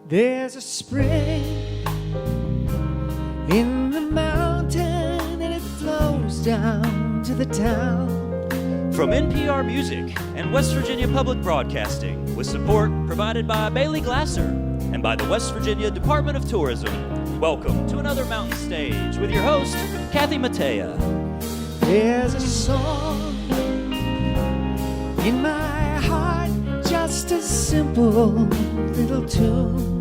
There's a spring in the mountain and it flows down to the town. From NPR Music and West Virginia Public Broadcasting, with support provided by Bailey Glasser and by the West Virginia Department of Tourism, welcome to another Mountain Stage with your host, Kathy Mattea. There's a song in my heart, just a simple little tune,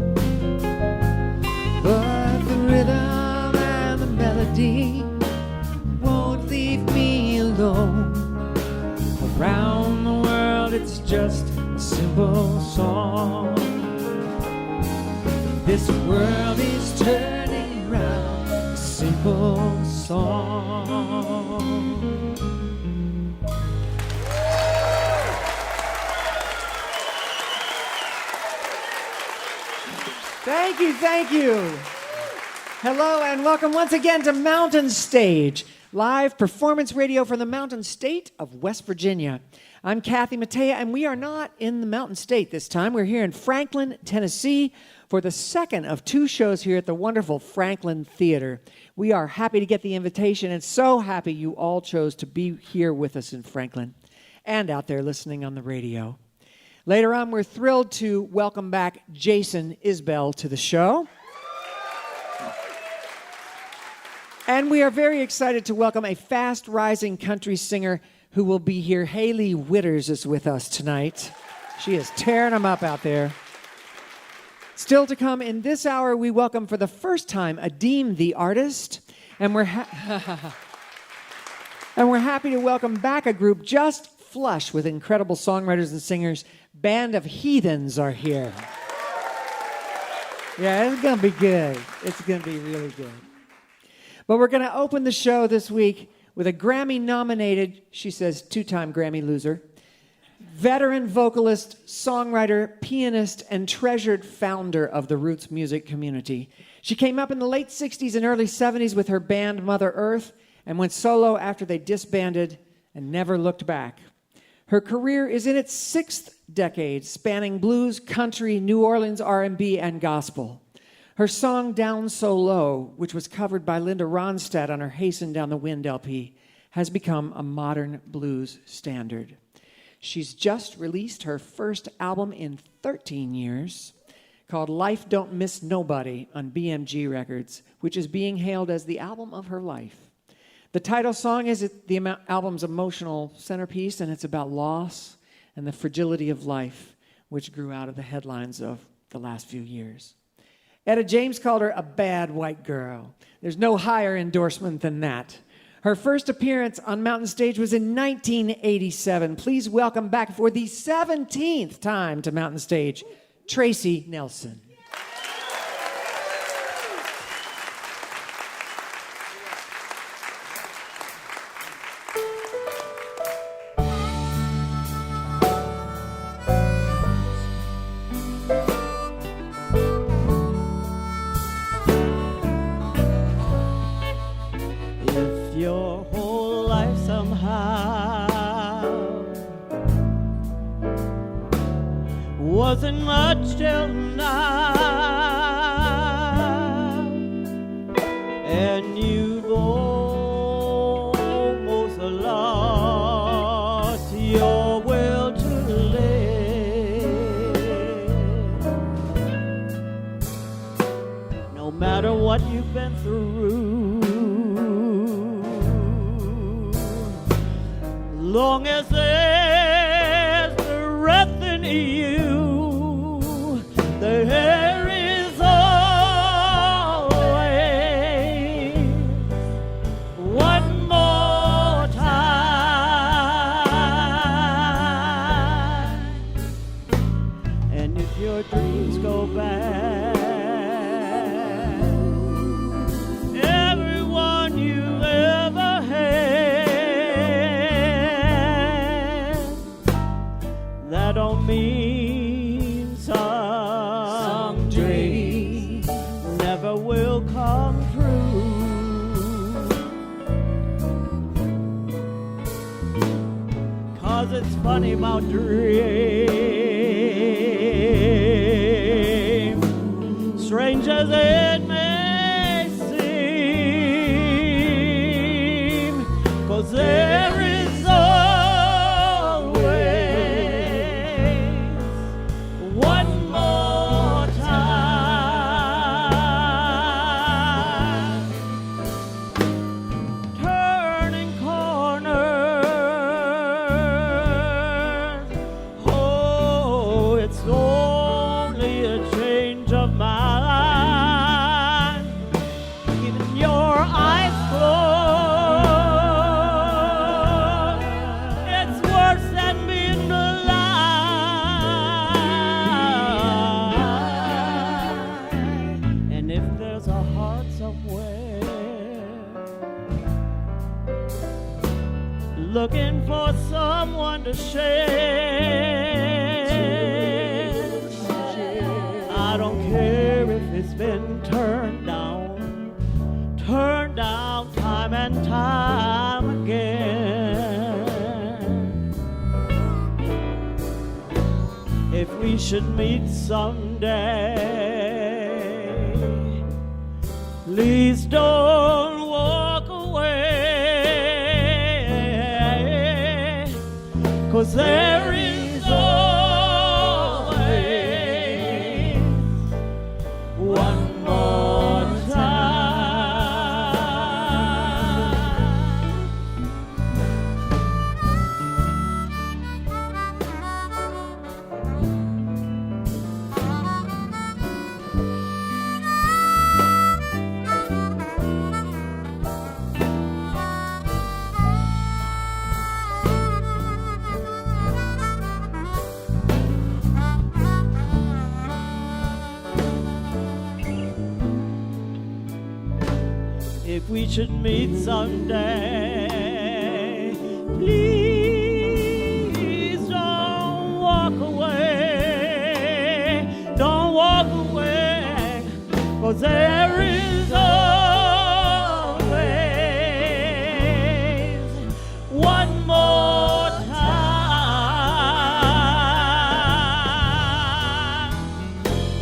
but the rhythm and the melody won't leave me alone. Around the world it's just a simple song. This world is turning round, a simple song. Thank you, thank you. Hello and welcome once again to Mountain Stage, live performance radio from the Mountain State of West Virginia. I'm Kathy Mattea, and we are not in the Mountain State this time. We're here in Franklin, Tennessee, for the second of two shows here at the wonderful Franklin Theater. We are happy to get the invitation and so happy you all chose to be here with us in Franklin and out there listening on the radio. Later on, we're thrilled to welcome back Jason Isbell to the show. And we are very excited to welcome a fast-rising country singer who will be here. Hailey Whitters is with us tonight. She is tearing them up out there. Still to come in this hour, we welcome for the first time Adeem the Artist. And we're happy to welcome back a group just flush with incredible songwriters and singers. Band of Heathens are here. Yeah, it's going to be good. It's going to be really good. But we're going to open the show this week with a Grammy-nominated, she says, two-time Grammy loser, veteran vocalist, songwriter, pianist, and treasured founder of the roots music community. She came up in the late 60s and early 70s with her band Mother Earth and went solo after they disbanded and never looked back. Her career is in its sixth decade, spanning blues, country, New Orleans R&B, and gospel. Her song Down So Low, which was covered by Linda Ronstadt on her Hasten Down the Wind LP, has become a modern blues standard. She's just released her first album in 13 years, called Life Don't Miss Nobody on BMG Records, which is being hailed as the album of her life. The title song is the album's emotional centerpiece, and it's about loss and the fragility of life, which grew out of the headlines of the last few years. Etta James called her a bad white girl. There's no higher endorsement than that. Her first appearance on Mountain Stage was in 1987. Please welcome back for the 17th time to Mountain Stage, Tracy Nelson. Wasn't much till now, and you've almost lost your will to live. No matter what you've been through, long as there's breath in you, there is always one more time. And if your dreams go bad, everyone you've ever had, that don't mean some dream never will come true. 'Cause it's funny about dreams, as it may seem, 'cause there is always one more time. Turning corners, oh, it's only a change of mind. Keeping your eyes closed, it's worse than being blind. And if there's a heart somewhere looking for someone to share, I don't care if it's been turned down time and time again. If we should meet someday, please don't walk away, 'cause there is always one more time. If we should meet someday, please don't walk away. Don't walk away, 'cause there is always one more time.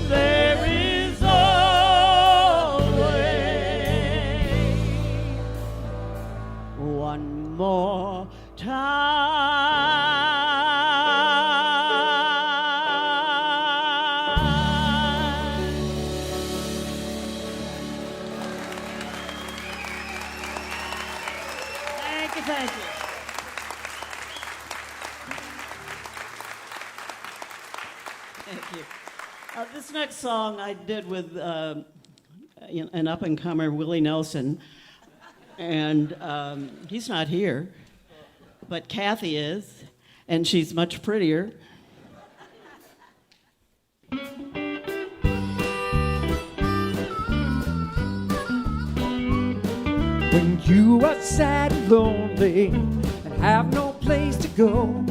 There is always one more time. Thank you, thank you. Thank you. This next song I did with an up-and-comer, Willie Nelson, and he's not here, but Kathy is, and she's much prettier. When you are sad and lonely and have no place to go,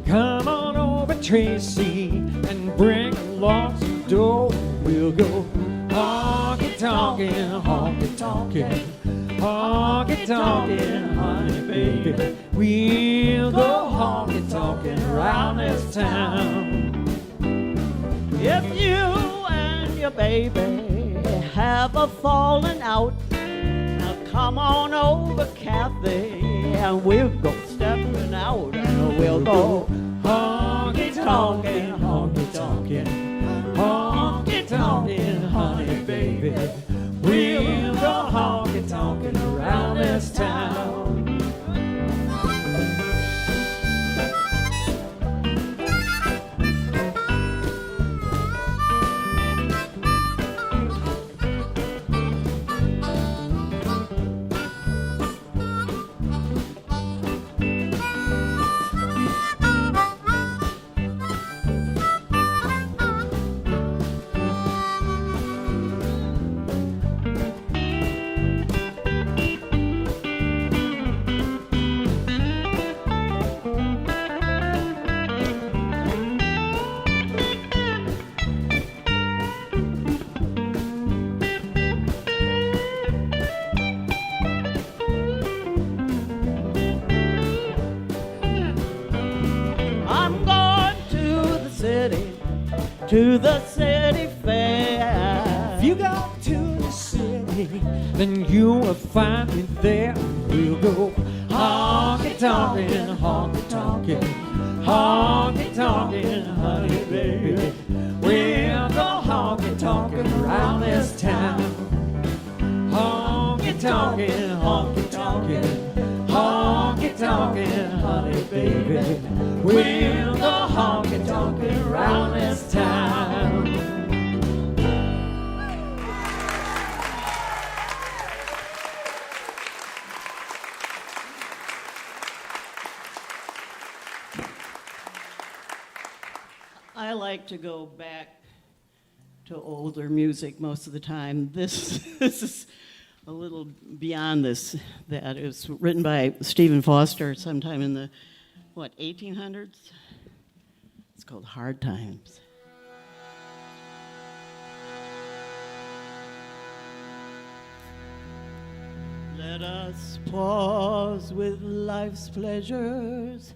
come on over, Tracy, and bring along some dough. We'll go honky-tonkin', honky-tonkin', honky-tonkin', honey, baby. We'll go honky-tonkin' around this town. If you and your baby have a falling out, now come on over, Kathy, and we'll go stepping out, and we'll go honky-tonkin', honky-tonkin', honky-tonkin', honey, baby. We'll go honky-tonkin' around this town. To the city fair. If go to the city, then you will find me there. We'll go honky-tonkin', honky-tonkin', honky-tonkin', honey baby. We'll go honky-tonkin' around this town. Honky-tonkin', honky-tonkin', honky-tonkin', honey baby. We'll go honky-tonkin' around this town. I like to go back to older music most of the time. This is a little beyond this. That it was written by Stephen Foster sometime in the 1800s. It's called Hard Times. Let us pause with life's pleasures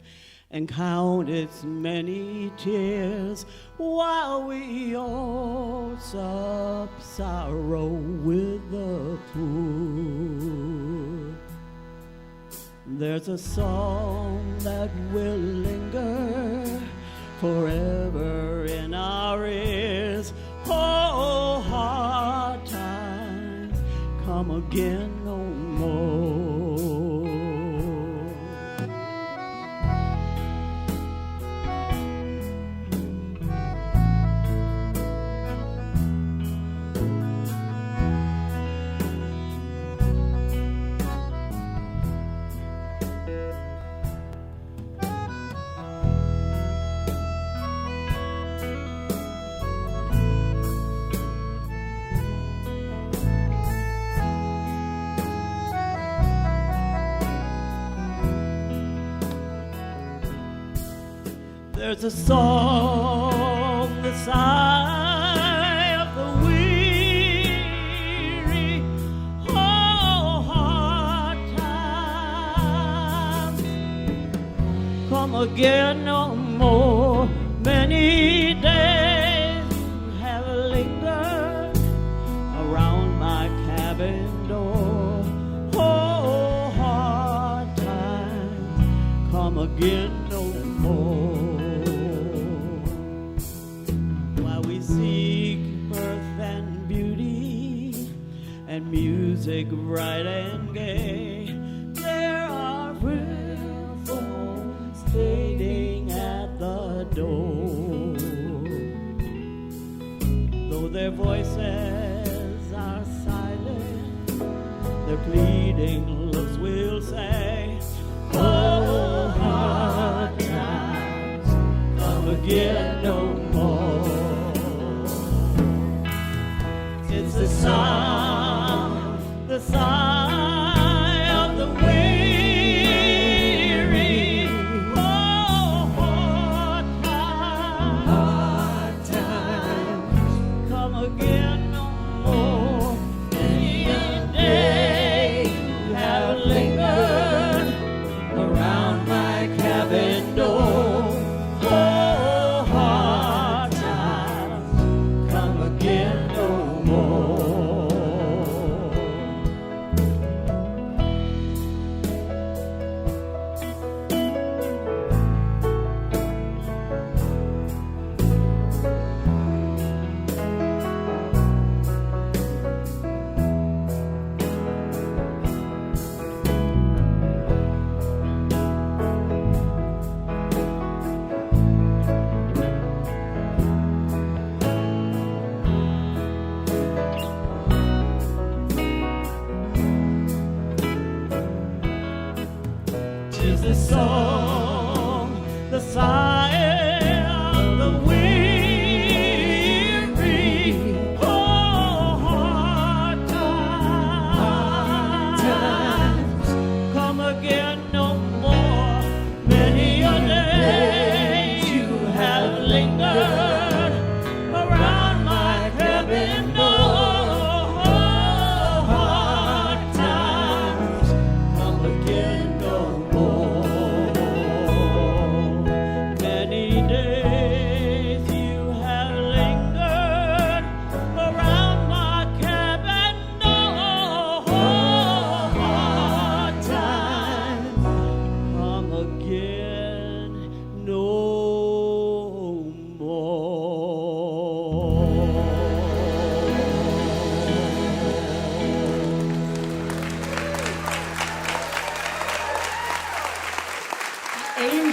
and count its many tears while we all sup sorrow with the poor. There's a song that will linger forever in our ears. Oh, hard times come again no more. There's a song, the sigh of the weary, oh, hard times come again no more. Many days have lingered around my cabin door. Oh, hard times come again no more. And music bright and gay, there are real folks waiting at the door. Though their voices are silent, their pleading looks will say, oh, hard times come again no more. It's the sound, the sigh of the weary. Oh, hard times come again no more. Many a day you have lingered around my cabin door. Oh, hard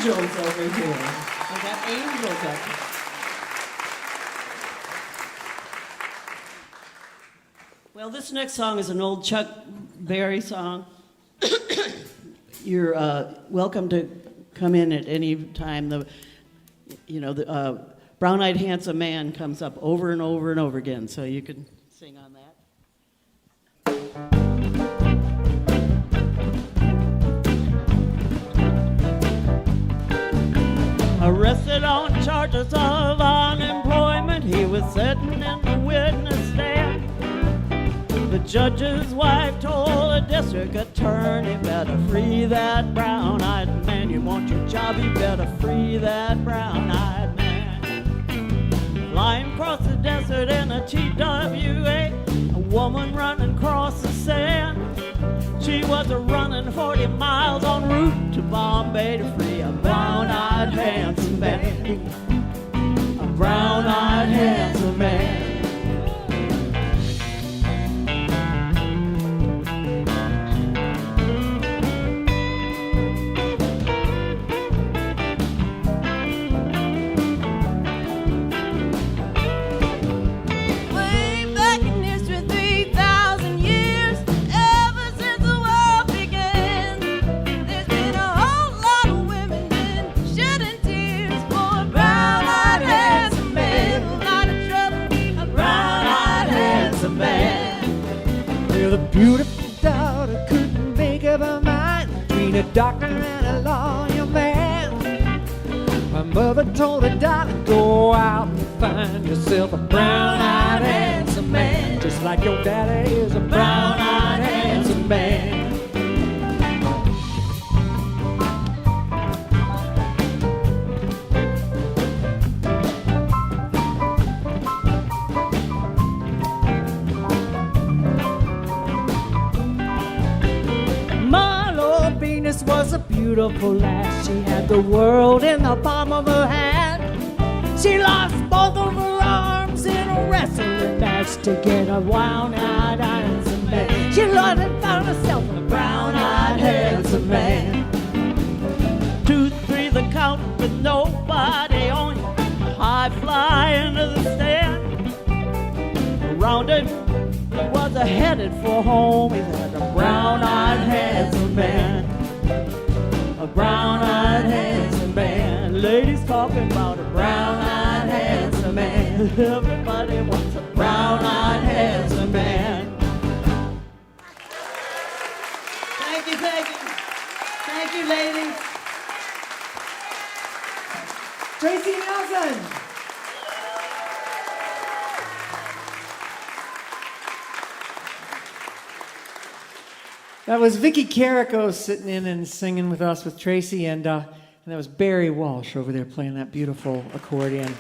angels over here. I got angels up here. Well, this next song is an old Chuck Berry song. You're welcome to come in at any time. The Brown-Eyed Handsome Man comes up over and over and over again, so you can sing on that. Arrested on charges of unemployment, he was sitting in the witness stand. The judge's wife told the district attorney, better free that brown-eyed man. You want your job, you better free that brown-eyed man. Flying across the desert in a TWA, a woman running across the sand. She was running 40 miles en route to Bombay to free a brown-eyed handsome man. A brown-eyed handsome man. Beautiful daughter couldn't make up her mind between a doctor and a lawyer man. Her mother told her daughter, go out and find yourself a brown-eyed handsome man, just like your daddy is a brown-eyed handsome man. Was a beautiful lass. She had the world in the palm of her hand. She lost both of her arms in a wrestling match to get a brown-eyed handsome man. She lost and found herself a brown-eyed handsome man. 2, 3 the count with nobody on you. High fly into the stand. Around him he was headed for home. He was a brown-eyed handsome man. A brown-eyed handsome man. Ladies talking about a brown-eyed handsome man. Everybody wants a brown-eyed handsome man. Thank you, thank you. Thank you, ladies. Tracy Nelson. That was Vicky Carrico sitting in and singing with us with Tracy, and that was Barry Walsh over there playing that beautiful accordion.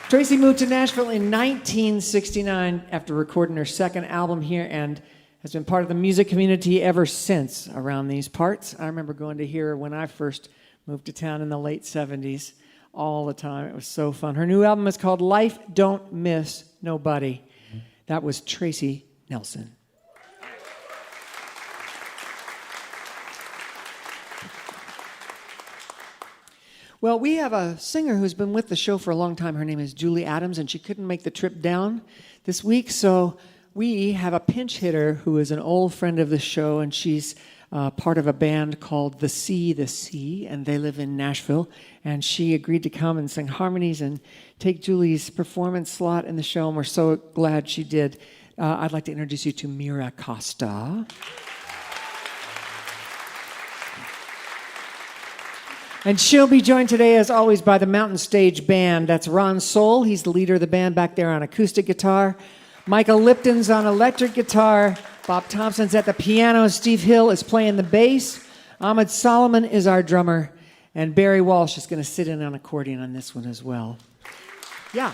Tracy moved to Nashville in 1969 after recording her second album here and has been part of the music community ever since around these parts. I remember going to hear her when I first moved to town in the late 70s all the time. It was so fun. Her new album is called Life Don't Miss Nobody. That was Tracy Nelson. Well, we have a singer who's been with the show for a long time. Her name is Julie Adams, and she couldn't make the trip down this week, so we have a pinch hitter who is an old friend of the show, and she's part of a band called The Sea, and they live in Nashville, and she agreed to come and sing harmonies and take Julie's performance slot in the show, and we're so glad she did. I'd like to introduce you to Mira Costa. And she'll be joined today, as always, by the Mountain Stage Band. That's Ron Soul. He's the leader of the band back there on acoustic guitar. Michael Lipton's on electric guitar. Bob Thompson's at the piano. Steve Hill is playing the bass. Ahmed Solomon is our drummer. And Barry Walsh is going to sit in on accordion on this one as well. Yeah.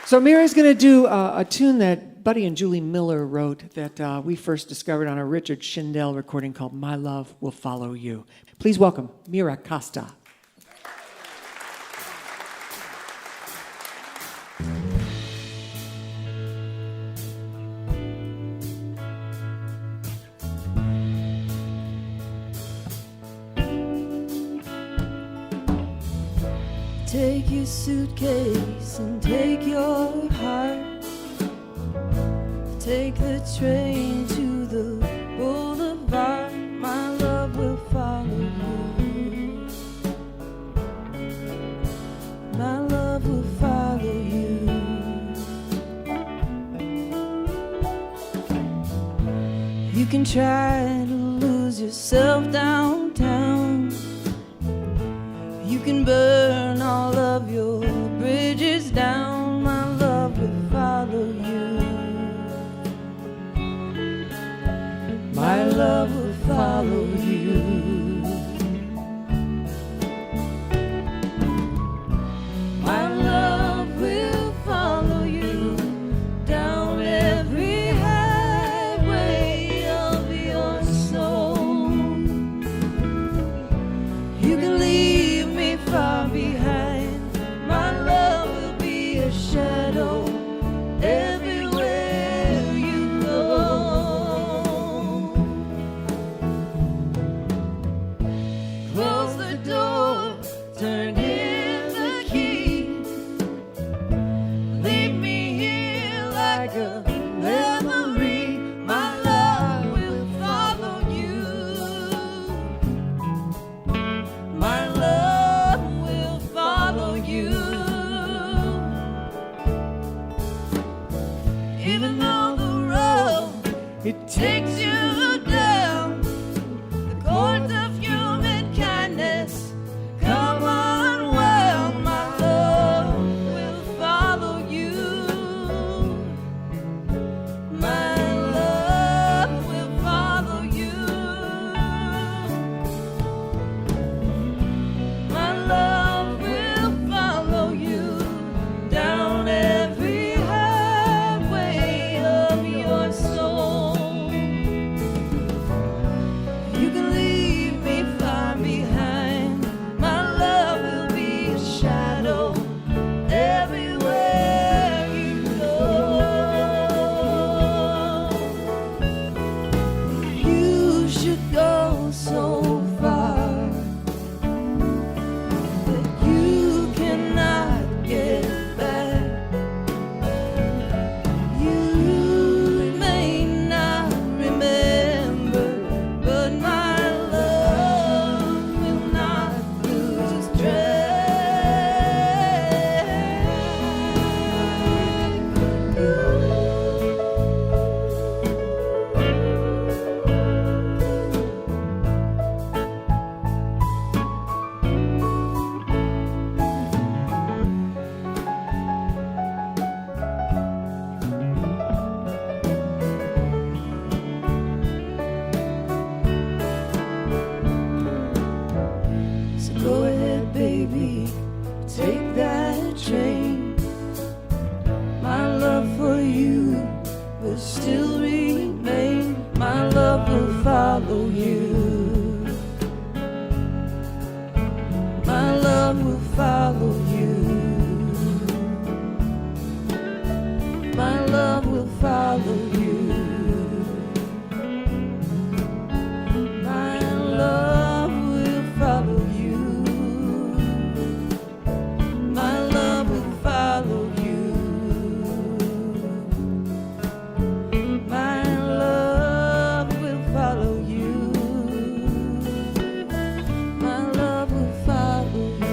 So Mira's going to do a tune that Buddy and Julie Miller wrote that we first discovered on a Richard Schindel recording called My Love Will Follow You. Please welcome Mira Costa. Take your suitcase and take your heart. Take the train to the boulevard. My love will follow you. My love will follow you. You can try to lose yourself downtown. You can burn all of your bridges down. My love will follow you. My love will follow you. My love will follow you down every highway of your soul. You can leave me far behind. My love will be a shadow everywhere you go. Close the door, turn in the key. Leave me here like a memory. My love will follow you. My love will follow you. Even though the road it takes you down the chords of human kindness, come on, well, my love will follow you. My love will follow you. My love will follow you down every highway of your soul. You can leave me far behind. My love will be a shadow everywhere you go. You should go so far that you cannot get back. You may not remember, but my love will not lose So go ahead, baby, take that train. My love for you will still remain. My love will follow you. My love will follow you. My love will follow you. My love will follow you. My love will follow you. My love will follow you. My love will follow you.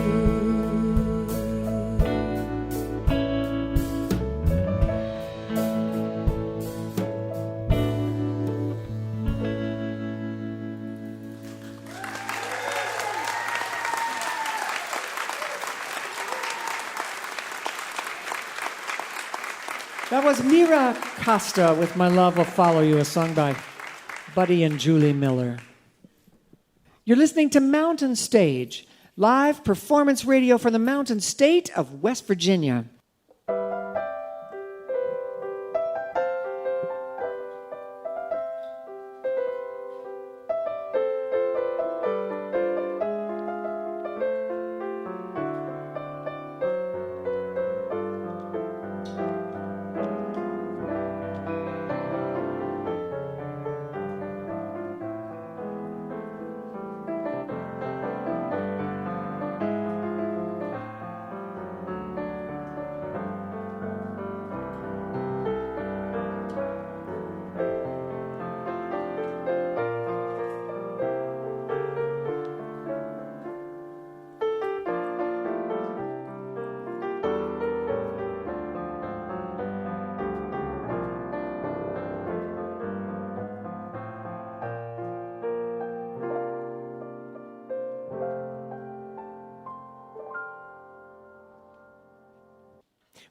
That was Mira Costa with My Love Will Follow You, a song by Buddy and Julie Miller. You're listening to Mountain Stage, live performance radio from the Mountain State of West Virginia.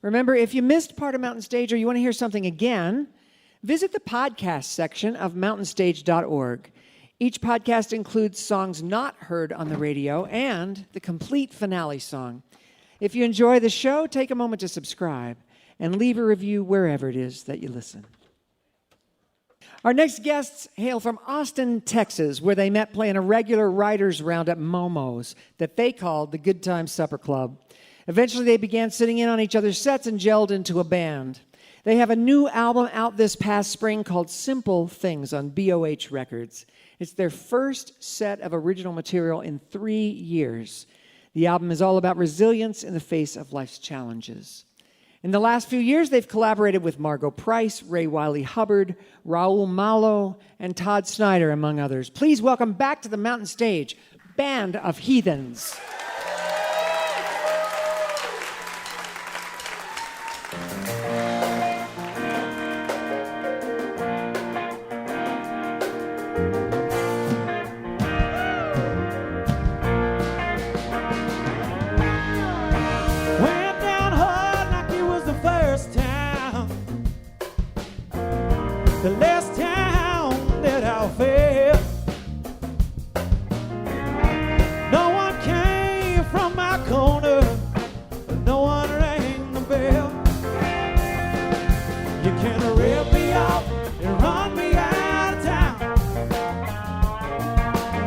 Remember, if you missed part of Mountain Stage or you want to hear something again, visit the podcast section of mountainstage.org. Each podcast includes songs not heard on the radio and the complete finale song. If you enjoy the show, take a moment to subscribe and leave a review wherever it is that you listen. Our next guests hail from Austin, Texas, where they met playing a regular writers' round at Momo's that they called the Good Time Supper Club. Eventually, they began sitting in on each other's sets and gelled into a band. They have a new album out this past spring called Simple Things on BOH Records. It's their first set of original material in 3 years. The album is all about resilience in the face of life's challenges. In the last few years, they've collaborated with Margot Price, Ray Wiley Hubbard, Raul Malo, and Todd Snyder, among others. Please welcome back to the Mountain Stage, Band of Heathens. The last town that I felt, no one came from my corner, no one rang the bell. You can rip me off and run me out of town.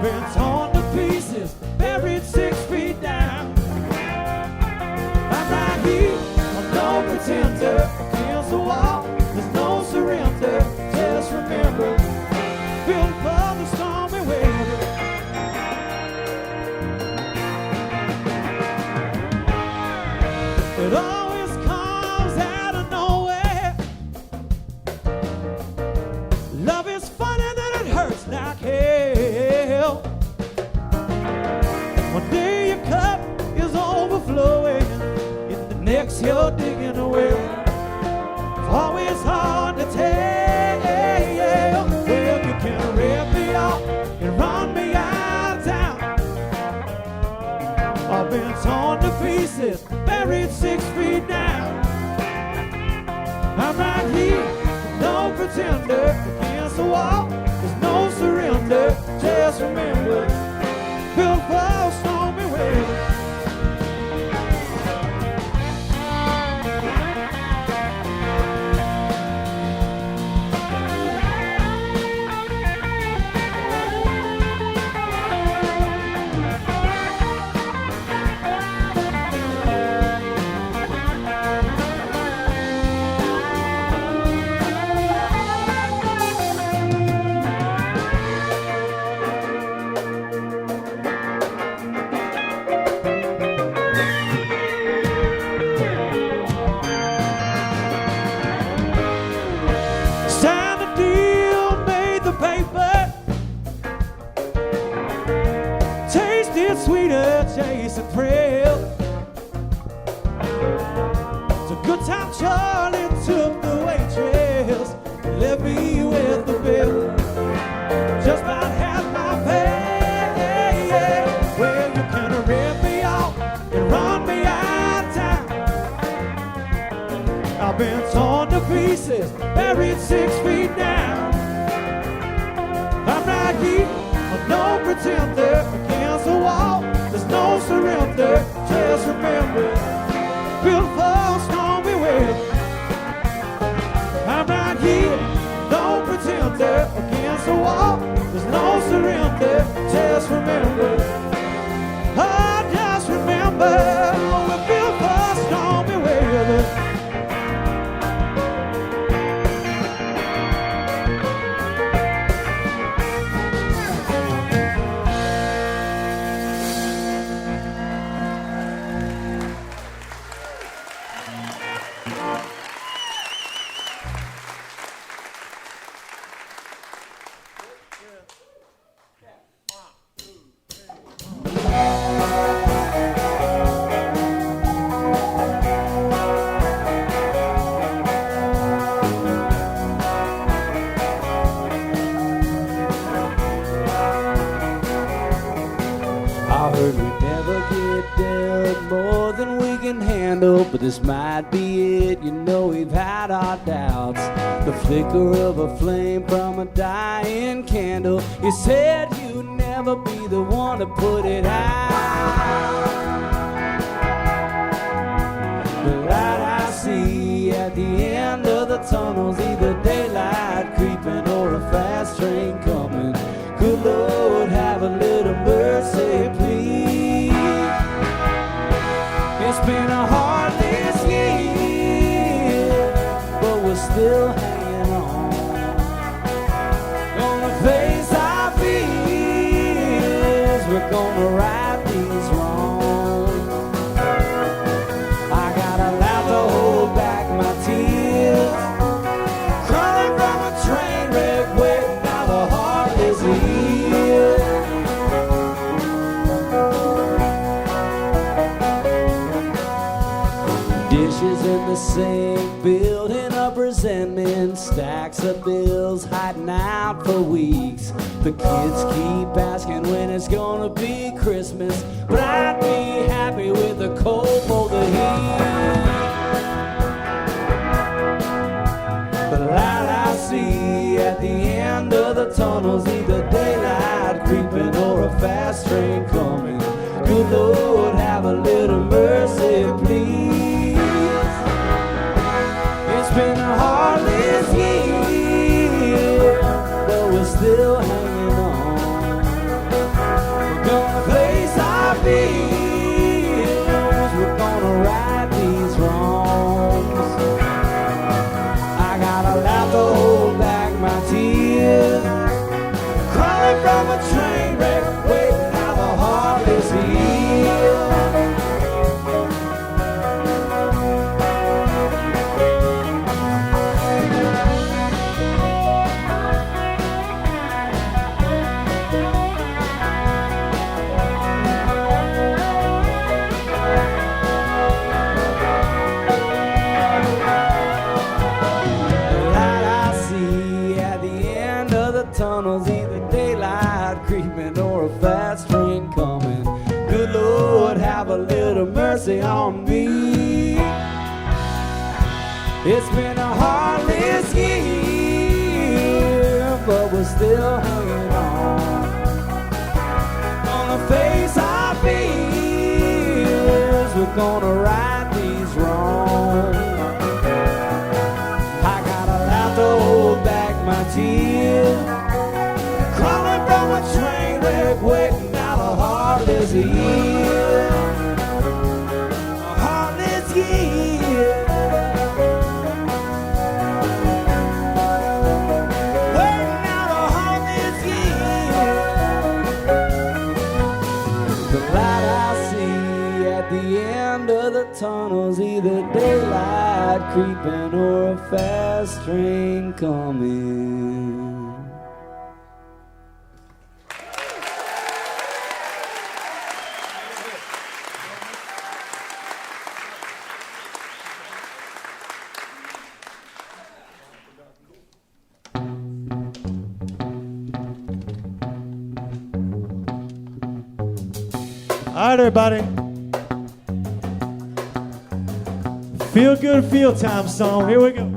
Been torn to pieces, buried 6 feet down. I'm right here, I'm no pretender, against the wall, there's no surrender. Just remember, built for the stormy weather. It always comes out of nowhere. Love is funny, then it hurts like hell. One day your cup is overflowing, and the next you're digging a well. It's always hard to tell. Well, you can rip me off and run me out of town. I've been torn to pieces, buried 6 feet down. I'm right here, no pretender, against the wall, there's no surrender. Just remember, built for stormy weather. Sweeter Jason Isbell. It's a good time Charlie took the waitress, left me with the bill. Just about half my pay. Well, you can rip me off and run me out of town. I've been torn to pieces, buried 6 feet down. I'm right here, I'm no pretender, against the wall, there's no surrender. Just remember, built for stormy weather. I'm right here, no pretender, against the wall, there's no surrender. Just remember, oh, just remember, we're built for stormy weather. but this might be it. You know we've had our doubts. The flicker of a flame from a dying candle. You said you'd never be the one to put it out. The light I see at the end of the tunnel's either daylight creeping or a fast train coming. Good Lord, have a little mercy, please. It's been a heartless year, but we're still hanging on. Gonna face our fears, we're gonna right these wrongs. I gotta laugh to hold back my tears, crawling from a train wreck, waiting now the heart is here. Dishes in the sink, building up resentment, stacks of bills hiding out for weeks. The kids keep asking when it's gonna be Christmas, but I'd be happy with the cold for the heat. The light I see at the end of the tunnel's either daylight creeping or a fast train coming. Good Lord, have a little mercy, please. It's been a heartless year, but we're still hanging on. We're gonna face our fears, we're gonna right these wrongs. I gotta laugh to hold back my tears, crawling from a train wreck, waiting how the heart is here. Tunnels, either daylight creeping or a fast train coming. Good Lord, have a little mercy on me. It's been a heartless year, but we're still hanging on. Gonna face our fears, we're gonna right these wrongs. I gotta laugh to hold back my tears, crawling from a train wreck, waiting now the heart is here. A heartless year, waiting now the heartless year. The light I see at the end of the tunnel's either daylight creeping or a fast train coming. All right, everybody. Feel good, feel time song. Here we go.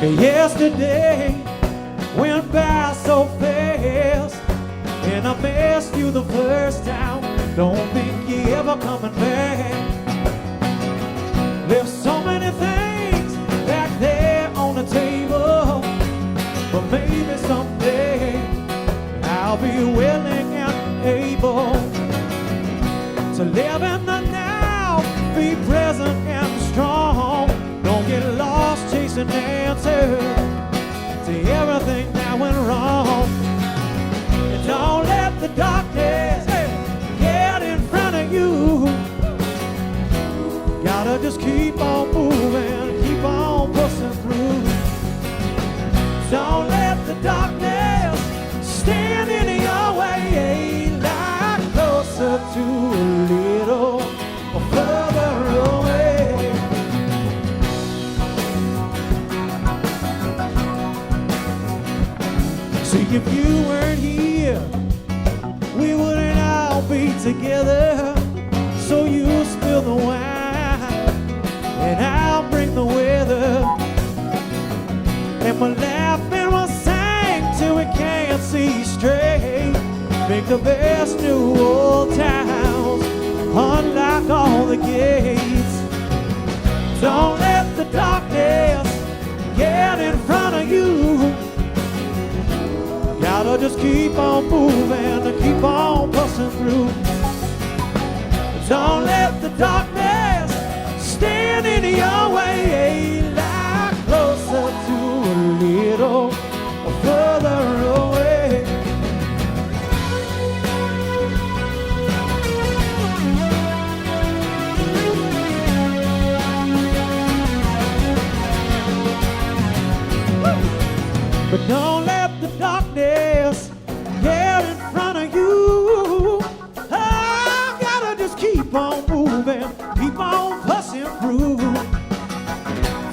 Yesterday went by so fast, and I missed you the first time. Don't think you're ever coming back. There's so many things back there on the table, but maybe someday I'll be willing and able to live in the now, be present and strong. Don't get lost chasing answers to everything that went wrong. And don't let the darkness get in front of you. Gotta just keep on moving, keep on pushing through. Don't let the darkness stand in your way. See, if you weren't here, we wouldn't all be together. So you spill the wine, and I'll bring the weather. And we'll laugh and we'll sing till we can't see straight. Make the best new old towns, unlock all the gates. Don't let the darkness get in front of you. Gotta just keep on moving and keep on busting through. Don't let the darkness stand in your way. Lie closer to a little further away. But don't let the darkness get in front of you. I gotta just keep on moving, keep on pushing through.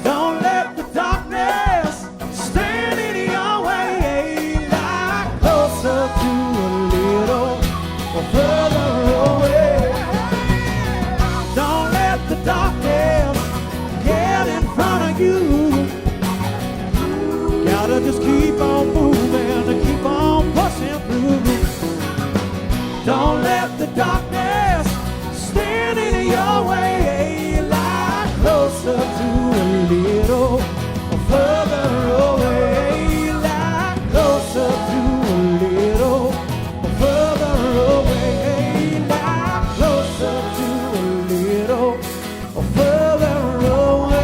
Don't let the darkness stand in your way. Lie closer to a little further away. Don't let the darkness get in front of you. Gotta just keep on moving and keep on pushing through. Don't let the darkness stand in your way. Lie closer to a little further away. Lie closer to a little further away. Lie closer to a little further away.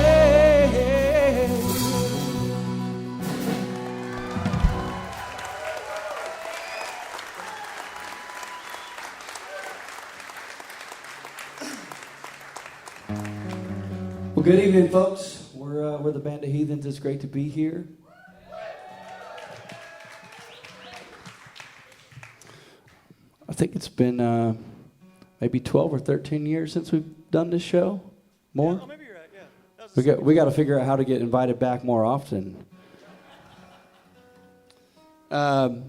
Well, good evening, folks. We're the Band of Heathens. It's great to be here. I think it's been maybe 12 or 13 years since we've done this show. More? Yeah, oh, maybe you're right. Yeah. We got to figure out how to get invited back more often. So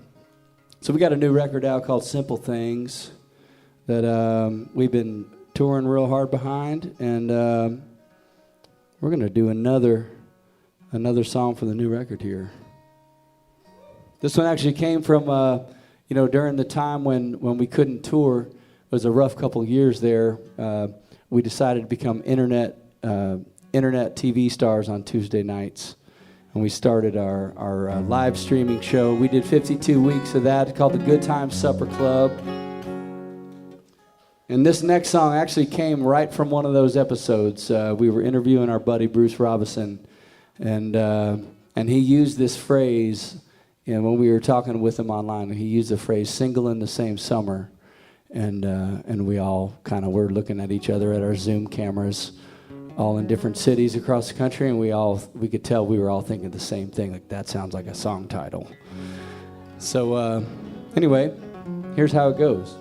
we got a new record out called Simple Things that we've been touring real hard behind, and we're going to do another song for the new record here. This one actually came from, during the time when we couldn't tour. It was a rough couple of years there. We decided to become internet TV stars on Tuesday nights. And we started our live streaming show. We did 52 weeks of that. It's called the Good Times Supper Club. And this next song actually came right from one of those episodes. We were interviewing our buddy Bruce Robinson, and he used this phrase. And when we were talking with him online, he used the phrase "single in the same summer," and we all kind of were looking at each other at our Zoom cameras, all in different cities across the country, and we could tell we were all thinking the same thing. Like, that sounds like a song title. So anyway, here's how it goes.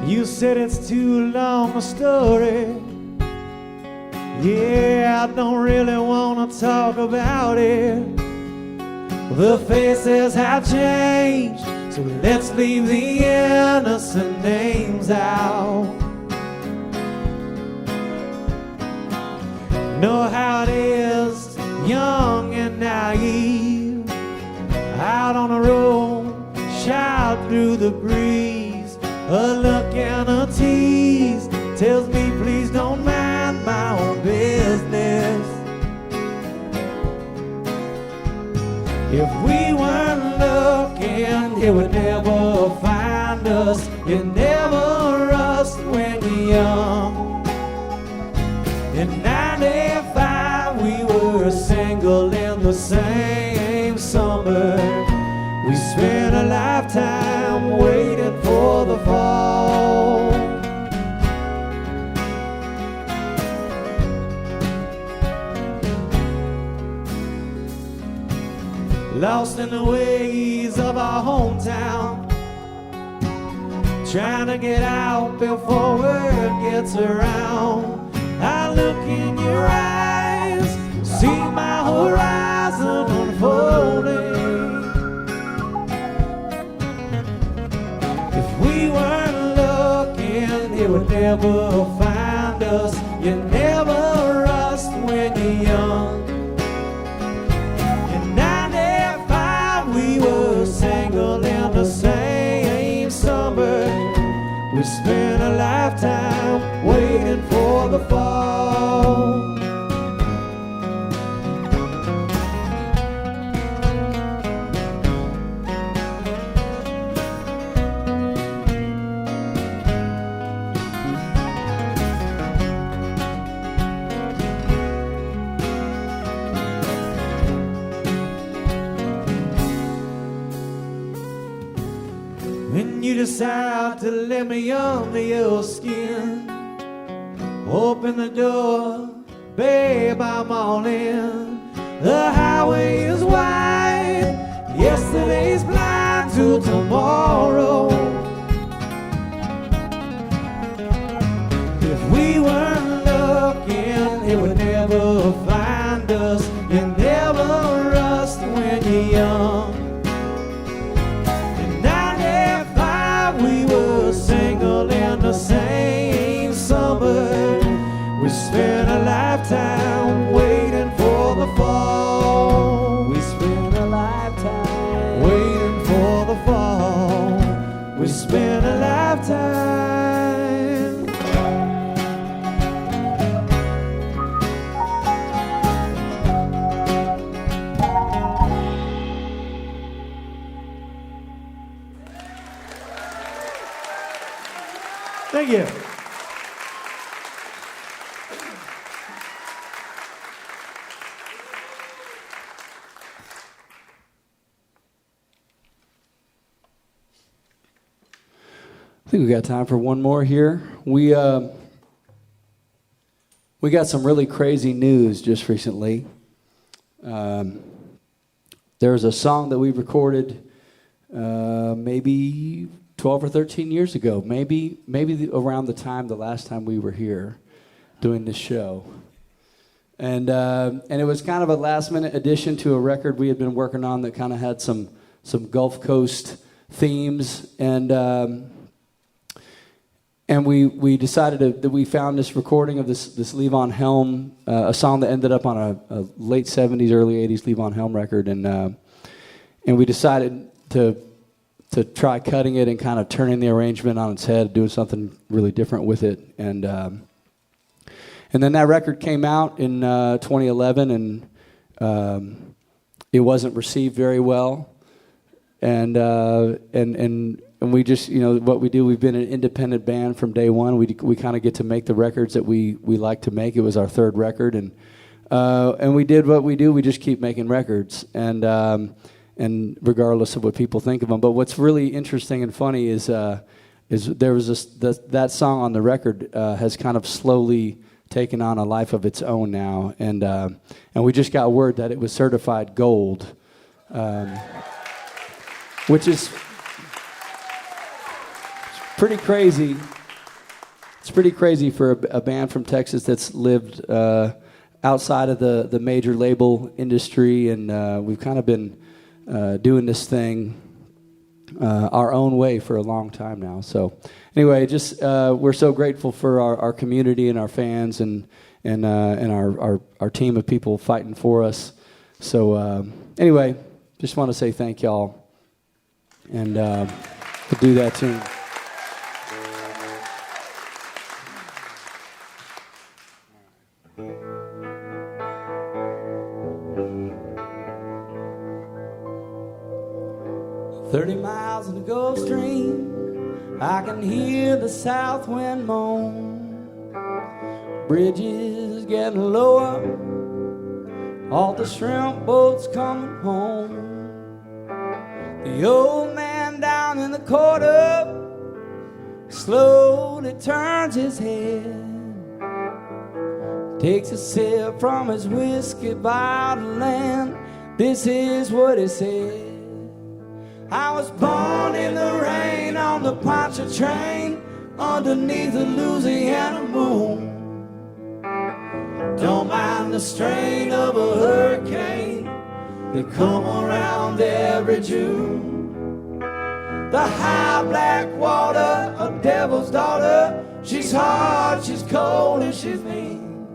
You said it's too long a story. Yeah, I don't really want to talk about it. The faces have changed, so let's leave the innocent names out. Know how it is, young and naive, out on the road, shout through the breeze. A look and a tease tells me please don't mind my own business. If we weren't looking, it would never find us. It never rust when we're young. And now 95 we were single in the same summer. We spent a lifetime waiting for the fall. Lost in the ways of our hometown, trying to get out before word gets around. I look in your eyes, see my horizon unfolding. If we weren't looking, it would never find us. You never rust when you're young. In 95 we were single in the same summer. We spent a lifetime waiting for the fall. When you decide to let me under your skin, open the door, babe, I'm all in. The highway is wide, yesterday's blind to tomorrow. If we weren't looking, it would never find us. You never rust when you're young. We were single in the same summer. We spent a lifetime waiting for the fall. We spent a lifetime waiting for the fall. We spent a lifetime. Thank you. I think we got time for one more here. We got some really crazy news just recently. There's a song that we recorded maybe 12 or 13 years ago, maybe around the last time we were here doing this show. And it was kind of a last-minute addition to a record we had been working on that kind of had some Gulf Coast themes. And we decided that we found this recording of this Levon Helm, a song that ended up on a late 70s, early 80s Levon Helm record. And we decided to try cutting it and kind of turning the arrangement on its head, doing something really different with it. And then that record came out in 2011, and it wasn't received very well. And we just, what we do, we've been an independent band from day one. We kind of get to make the records that we like to make. It was our third record, and we did what we do. We just keep making records, and regardless of what people think of them. But what's really interesting and funny is there was that song on the record has kind of slowly taken on a life of its own now, and we just got word that it was certified gold, which is pretty crazy. It's pretty crazy for a band from Texas that's lived outside of the major label industry, and we've kind of been doing this thing our own way for a long time now. So anyway, just we're so grateful for our community and our fans and our team of people fighting for us. So anyway, just want to say thank y'all, and we'll do that tune. "30 miles in the Gulf Stream, I can hear the south wind moan. Bridges is getting lower. All the shrimp boats coming home. The old man down in the corner slowly turns his head, takes a sip from his whiskey bottle, and this is what he said. I was born in the rain on the Poncha train underneath the Louisiana moon. Don't mind the strain of a hurricane, they come around every June. The high black water, a devil's daughter, she's hard, she's cold, and she's mean.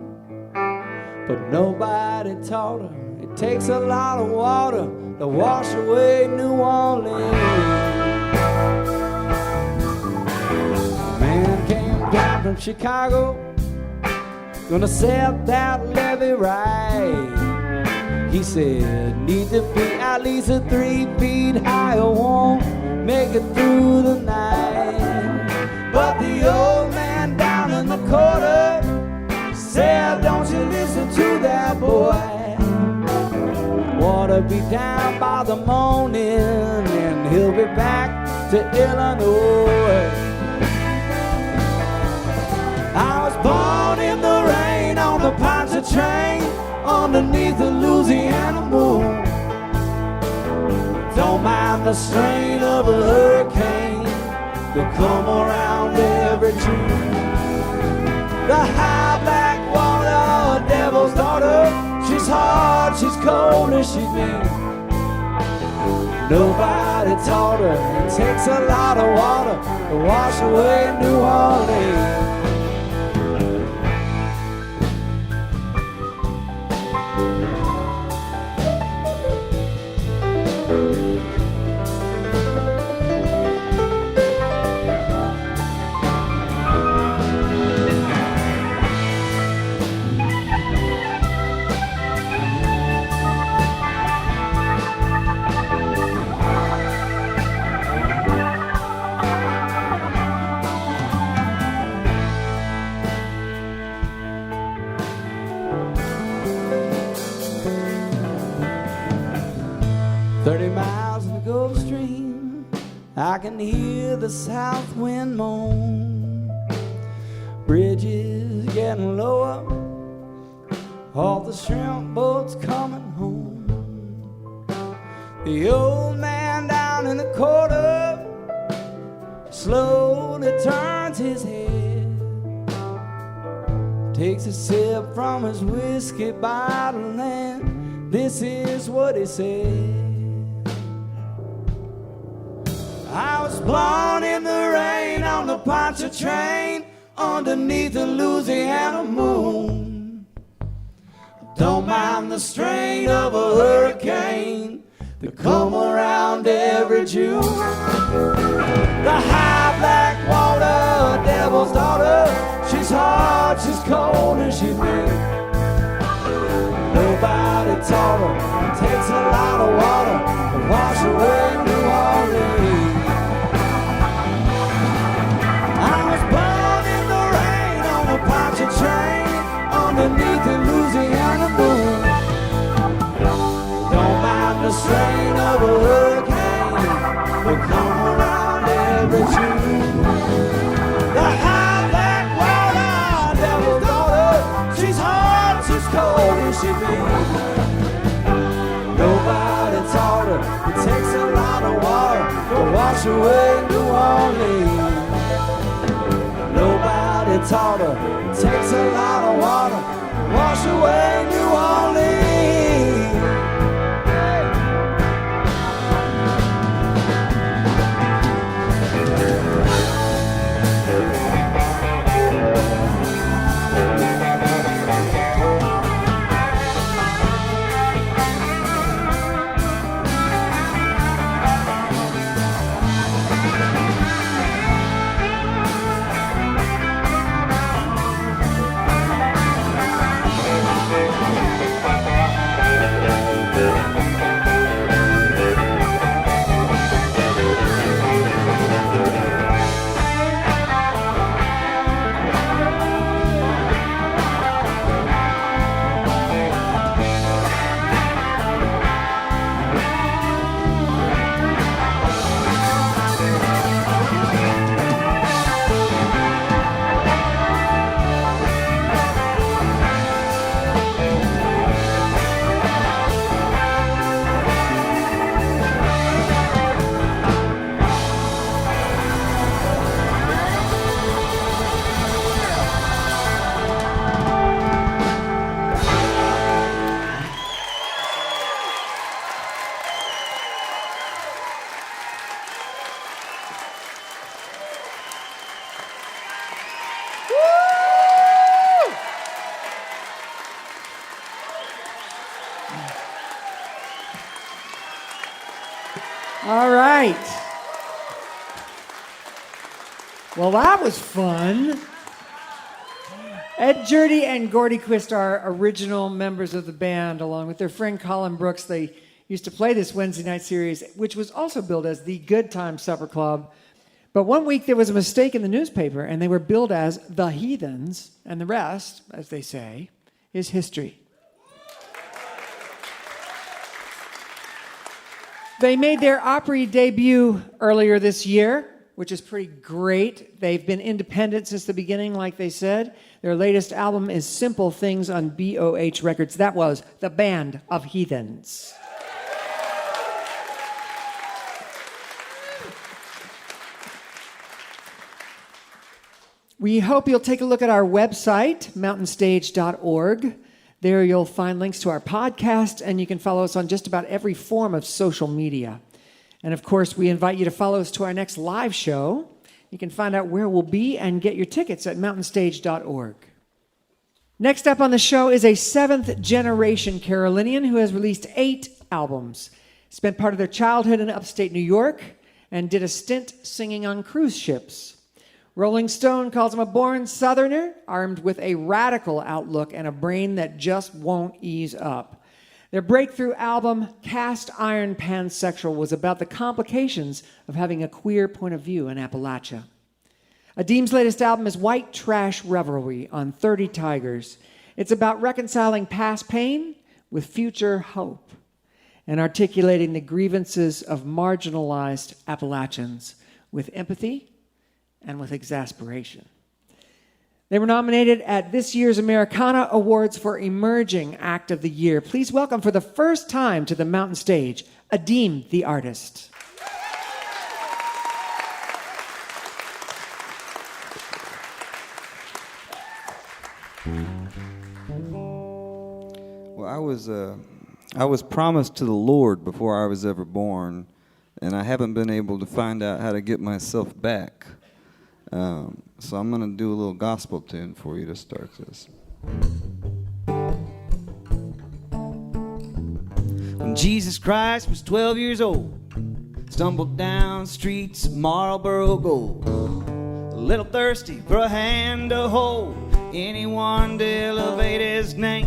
But nobody taught her it takes a lot of water to wash away New Orleans. Man came down from Chicago, gonna set that levee right. He said, need to be at least 3 feet high or won't make it through the night. But the old man down in the corner said, don't you listen to that boy. Water be down by the morning and he'll be back to Illinois. I was born in the rain on the Poncha train underneath the Louisiana moon. Don't mind the strain of a hurricane, they come around every June. The high black water, devil's daughter, she's hard, she's cold, and she's mean. Nobody taught her it takes a lot of water to wash away New Orleans. 30 miles in the Gulf Stream, I can hear the south wind moan. Bridges getting lower, all the shrimp boats coming home. The old man down in the corner slowly turns his head, takes a sip from his whiskey bottle, and this is what he said. I was born in the rain on the Poncha train underneath the Louisiana moon. Don't mind the strain of a hurricane that come around every June. The high black water, devil's daughter, she's hard, she's cold, and she's mean. Nobody taught her it takes a lot of water to wash away New Orleans. Poncha train underneath the Louisiana moon. Don't mind the strain of a hurricane that come around every June. The high black water, devil's daughter, she's hard, she's cold, and she's mean. Nobody taught her it takes a lot of water to wash away New Orleans. Nobody taught her it takes a lot of water to wash away New Orleans. All right. Well, that was fun. Ed Jurdy and Gordy Quist are original members of the band, along with their friend Colin Brooks. They used to play this Wednesday night series, which was also billed as the Good Time Supper Club. But one week there was a mistake in the newspaper, and they were billed as the Heathens, and the rest, as they say, is history. They made their Opry debut earlier this year, which is pretty great. They've been independent since the beginning, like they said. Their latest album is Simple Things on BOH Records. That was the Band of Heathens. We hope you'll take a look at our website, mountainstage.org. There you'll find links to our podcast, and you can follow us on just about every form of social media. And of course, we invite you to follow us to our next live show. You can find out where we'll be and get your tickets at mountainstage.org. Next up on the show is a seventh-generation Carolinian who has released 8 albums, spent part of their childhood in upstate New York, and did a stint singing on cruise ships. Rolling Stone calls him a born Southerner, armed with a radical outlook and a brain that just won't ease up. Their breakthrough album, Cast Iron Pansexual, was about the complications of having a queer point of view in Appalachia. Adeem's latest album is White Trash Revelry on 30 Tigers. It's about reconciling past pain with future hope and articulating the grievances of marginalized Appalachians with empathy and with exasperation. They were nominated at this year's Americana Awards for Emerging Act of the Year. Please welcome for the first time to the Mountain Stage, Adeem the Artist. Well, I was promised to the Lord before I was ever born, and I haven't been able to find out how to get myself back. So I'm going to do a little gospel tune for you to start this. When Jesus Christ was 12 years old, stumbled down streets of Marlboro Gold, a little thirsty for a hand to hold, anyone to elevate his name,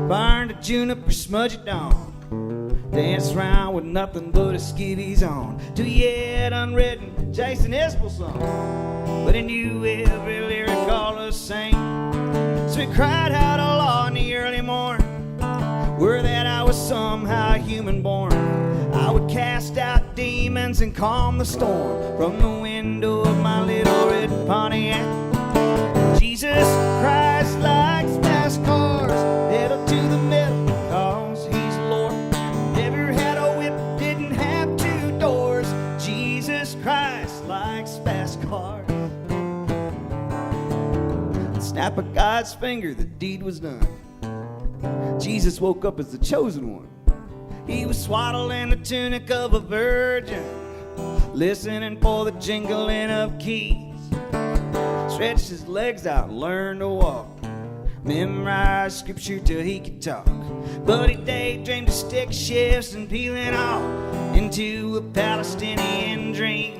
burned a juniper, smudge it down, danced around with nothing but his skivvies on, till he had unwritten Jason Isbell song, but he knew every lyric all the same. So he cried out a law in the early morning, were that I was somehow human born, I would cast out demons and calm the storm from the window of my little red Pontiac. Jesus Christ likes fast cars, pedal to the metal because he's Lord. Never had a whip, didn't have 2 doors. Jesus Christ likes fast cars. Snap of God's finger, the deed was done. Jesus woke up as the chosen one. He was swaddled in the tunic of a virgin, listening for the jingling of keys. Stretched his legs out and learned to walk, memorized scripture till he could talk. But he daydreamed of stick shifts and peeling off into a Palestinian dream.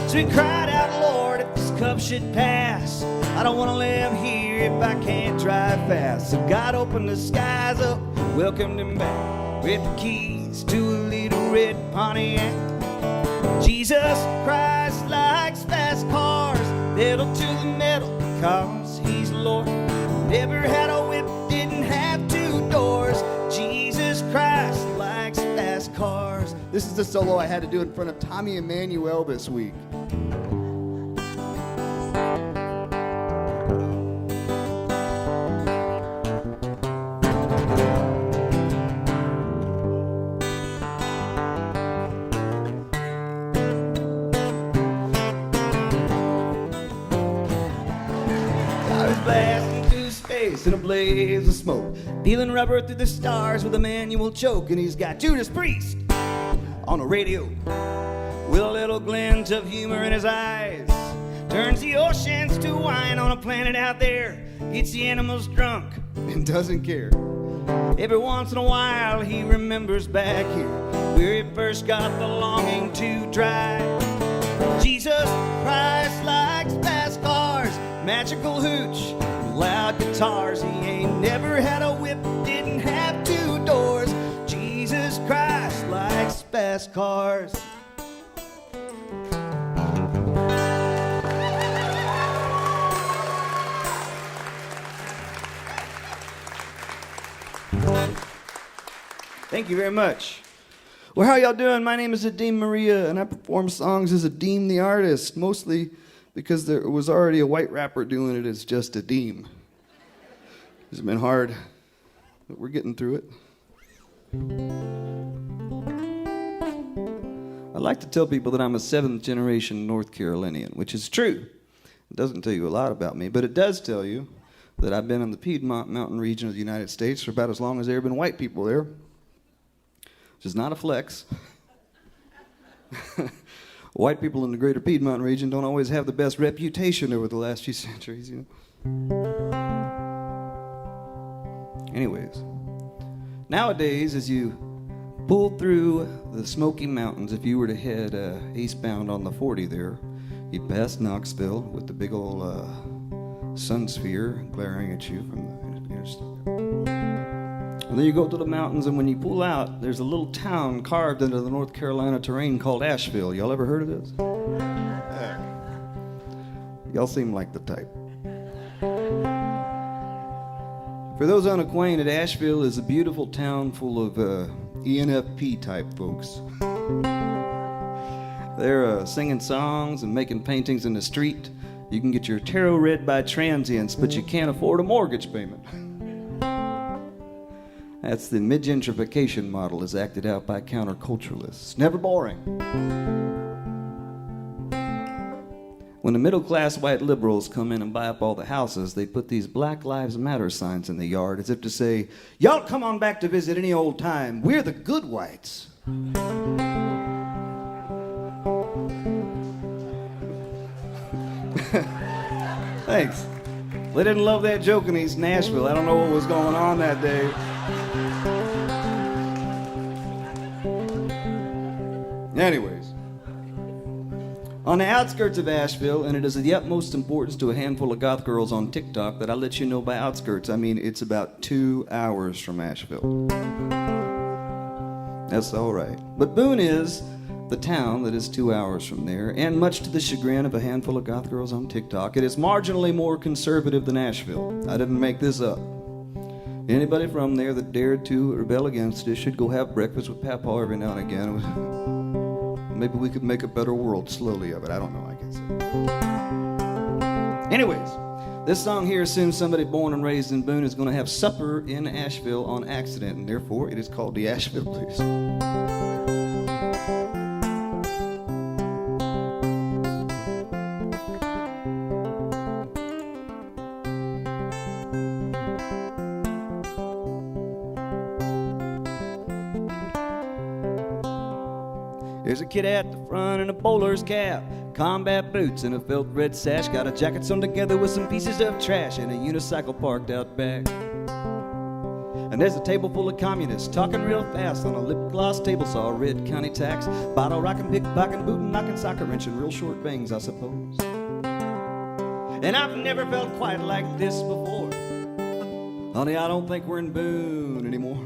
So he cried out, Lord, if this cup should pass, I don't want to live here if I can't drive fast. So God opened the skies up, welcomed him back with the keys to a little red Pontiac. Jesus Christ likes fast cars, pedal to the metal because he's Lord. Never had a whip, didn't have 2 doors. Jesus Christ likes fast cars. This is the solo I had to do in front of Tommy Emmanuel this week. In a blaze of smoke, peeling rubber through the stars with a manual choke, and he's got Judas Priest on the radio with a little glint of humor in his eyes. Turns the oceans to wine on a planet out there, gets the animals drunk and doesn't care. Every once in a while he remembers back here where he first got the longing to drive. Jesus Christ likes fast cars, magical hooch, loud guitars. He ain't never had a whip, didn't have two doors. Jesus Christ likes fast cars. Thank you very much. Well, how y'all doing? My name is Adeem Maria, and I perform songs as Adeem the Artist, mostly because there was already a white rapper doing it as just Adeem. It's been hard, but we're getting through it. I like to tell people that I'm a 7th generation North Carolinian, which is true. It doesn't tell you a lot about me, but it does tell you that I've been in the Piedmont mountain region of the United States for about as long as there have been white people there. Which is not a flex. White people in the greater Piedmont region don't always have the best reputation over the last few centuries, you know. Anyways, nowadays, as you pull through the Smoky Mountains, if you were to head eastbound on the 40 there, you'd pass Knoxville with the big old sun sphere glaring at you from the interstate. And then you go to the mountains, and when you pull out, there's a little town carved into the North Carolina terrain called Asheville. Y'all ever heard of this? Y'all seem like the type. For those unacquainted, Asheville is a beautiful town full of ENFP type folks. They're singing songs and making paintings in the street. You can get your tarot read by transients, but you can't afford a mortgage payment. That's the mid-gentrification model as acted out by counterculturalists. Never boring. When the middle-class white liberals come in and buy up all the houses, they put these Black Lives Matter signs in the yard as if to say, y'all come on back to visit any old time. We're the good whites. Thanks. They didn't love that joke in East Nashville. I don't know what was going on that day. Anyways, on the outskirts of Asheville, and it is of the utmost importance to a handful of goth girls on TikTok that I let you know by outskirts, I mean it's about 2 hours from Asheville. That's all right. But Boone is the town that is 2 hours from there, and much to the chagrin of a handful of goth girls on TikTok, it is marginally more conservative than Asheville. I didn't make this up. Anybody from there that dared to rebel against it should go have breakfast with Papa every now and again. Maybe we could make a better world slowly of it. I don't know, I guess. Anyways, this song here assumes somebody born and raised in Boone is going to have supper in Asheville on accident, and therefore it is called the Asheville Blues. There's a kid at the front in a bowler's cap, combat boots and a felt red sash, got a jacket sewn together with some pieces of trash and a unicycle parked out back. And there's a table full of communists talking real fast on a lip gloss table saw, red county tax, bottle rockin', pickpocketing, bootin', knocking, socker wrenching, real short bangs, I suppose. And I've never felt quite like this before. Honey, I don't think we're in Boone anymore.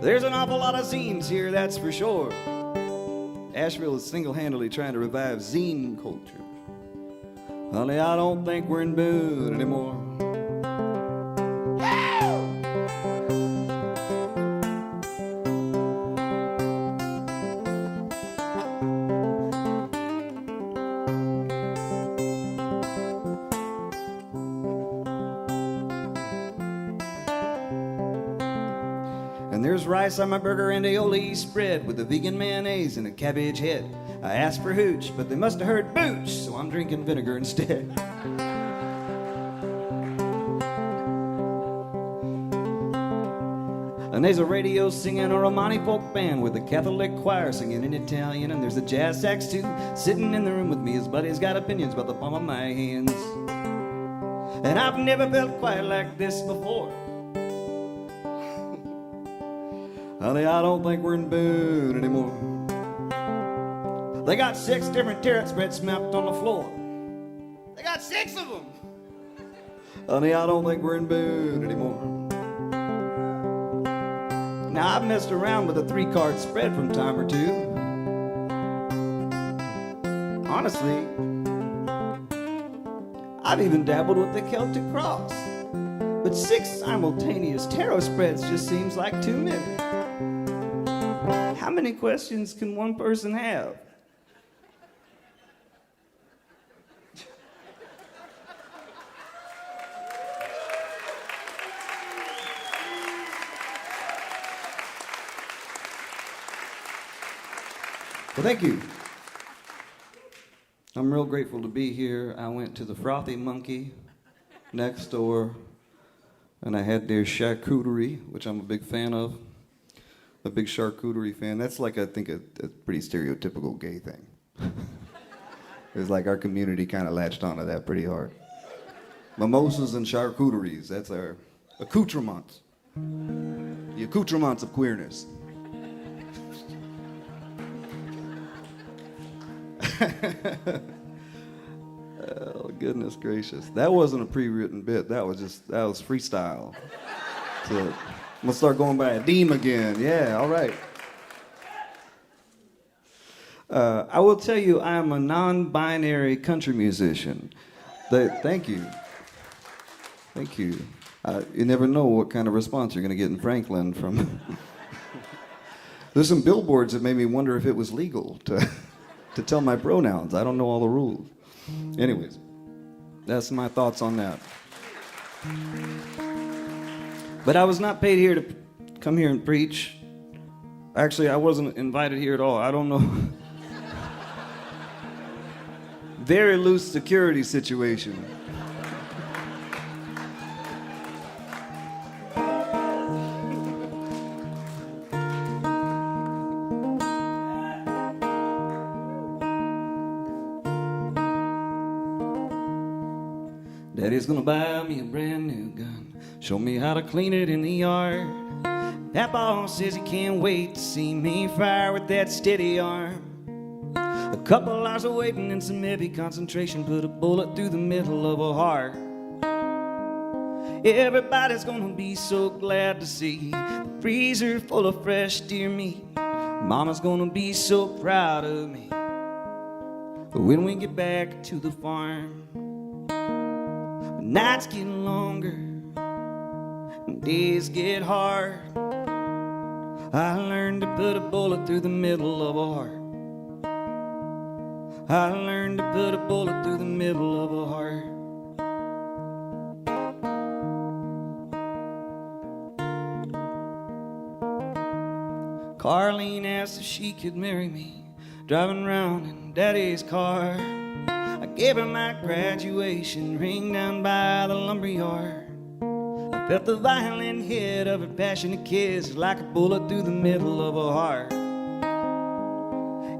There's an awful lot of zines here, that's for sure. Asheville is single-handedly trying to revive zine culture. Honey, I don't think we're in Boone anymore. And there's rice on my burger and aioli spread with a vegan mayonnaise and a cabbage head. I asked for hooch, but they must have heard booch, so I'm drinking vinegar instead. And there's a radio singing a Romani folk band with a Catholic choir singing in Italian. And there's a jazz sax too sitting in the room with me. His buddy's got opinions about the palm of my hands. And I've never felt quite like this before. Honey, I don't think we're in Boone anymore. They got 6 different carrot spreads smacked on the floor. They got 6 of them. Honey, I don't think we're in Boone anymore. Now, I've messed around with a 3-card spread from time or two. Honestly, I've even dabbled with the Celtic cross. But 6 simultaneous tarot spreads just seems like too many. How many questions can one person have? Well, thank you. I'm real grateful to be here. I went to the Frothy Monkey next door, and I had their charcuterie, which I'm a big fan of. A big charcuterie fan. That's like, I think, a pretty stereotypical gay thing. It's like our community kind of latched onto that pretty hard. Mimosas and charcuteries, that's our accoutrements. The accoutrements of queerness. Oh, goodness gracious. That wasn't a pre-written bit. That was freestyle. So, I'm gonna start going by Adeem again. Yeah, all right. I will tell you, I am a non-binary country musician. Thank you. Thank you. You never know what kind of response you're gonna get in Franklin from... There's some billboards that made me wonder if it was legal to tell my pronouns. I don't know all the rules. Anyways, that's my thoughts on that. But I was not paid here to come here and preach. Actually, I wasn't invited here at all. I don't know. Very loose security situation. Daddy's gonna buy me a brand new gun, show me how to clean it in the yard. Papa says he can't wait to see me fire with that steady arm. A couple hours of waiting and some heavy concentration put a bullet through the middle of a heart. Everybody's gonna be so glad to see the freezer full of fresh deer meat. Mama's gonna be so proud of me when we get back to the farm. Nights get longer, and days get hard. I learned to put a bullet through the middle of a heart. I learned to put a bullet through the middle of a heart. Carlene asked if she could marry me, driving around in Daddy's car. I gave her my graduation ring down by the lumberyard. I felt the violent hit of her passionate kiss like a bullet through the middle of a heart.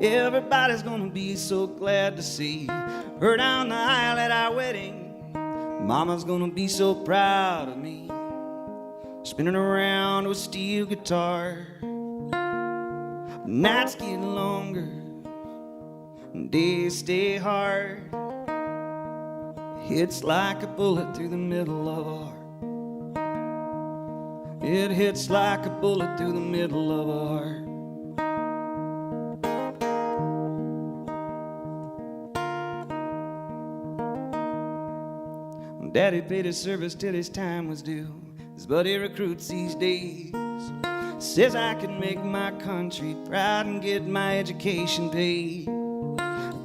Everybody's gonna be so glad to see her down the aisle at our wedding. Mama's gonna be so proud of me, spinning around with a steel guitar. Nights get longer, days stay hard. Hits like a bullet through the middle of a heart. It hits like a bullet through the middle of a heart. When Daddy paid his service till his time was due, his buddy recruits these days. Says I can make my country proud and get my education paid.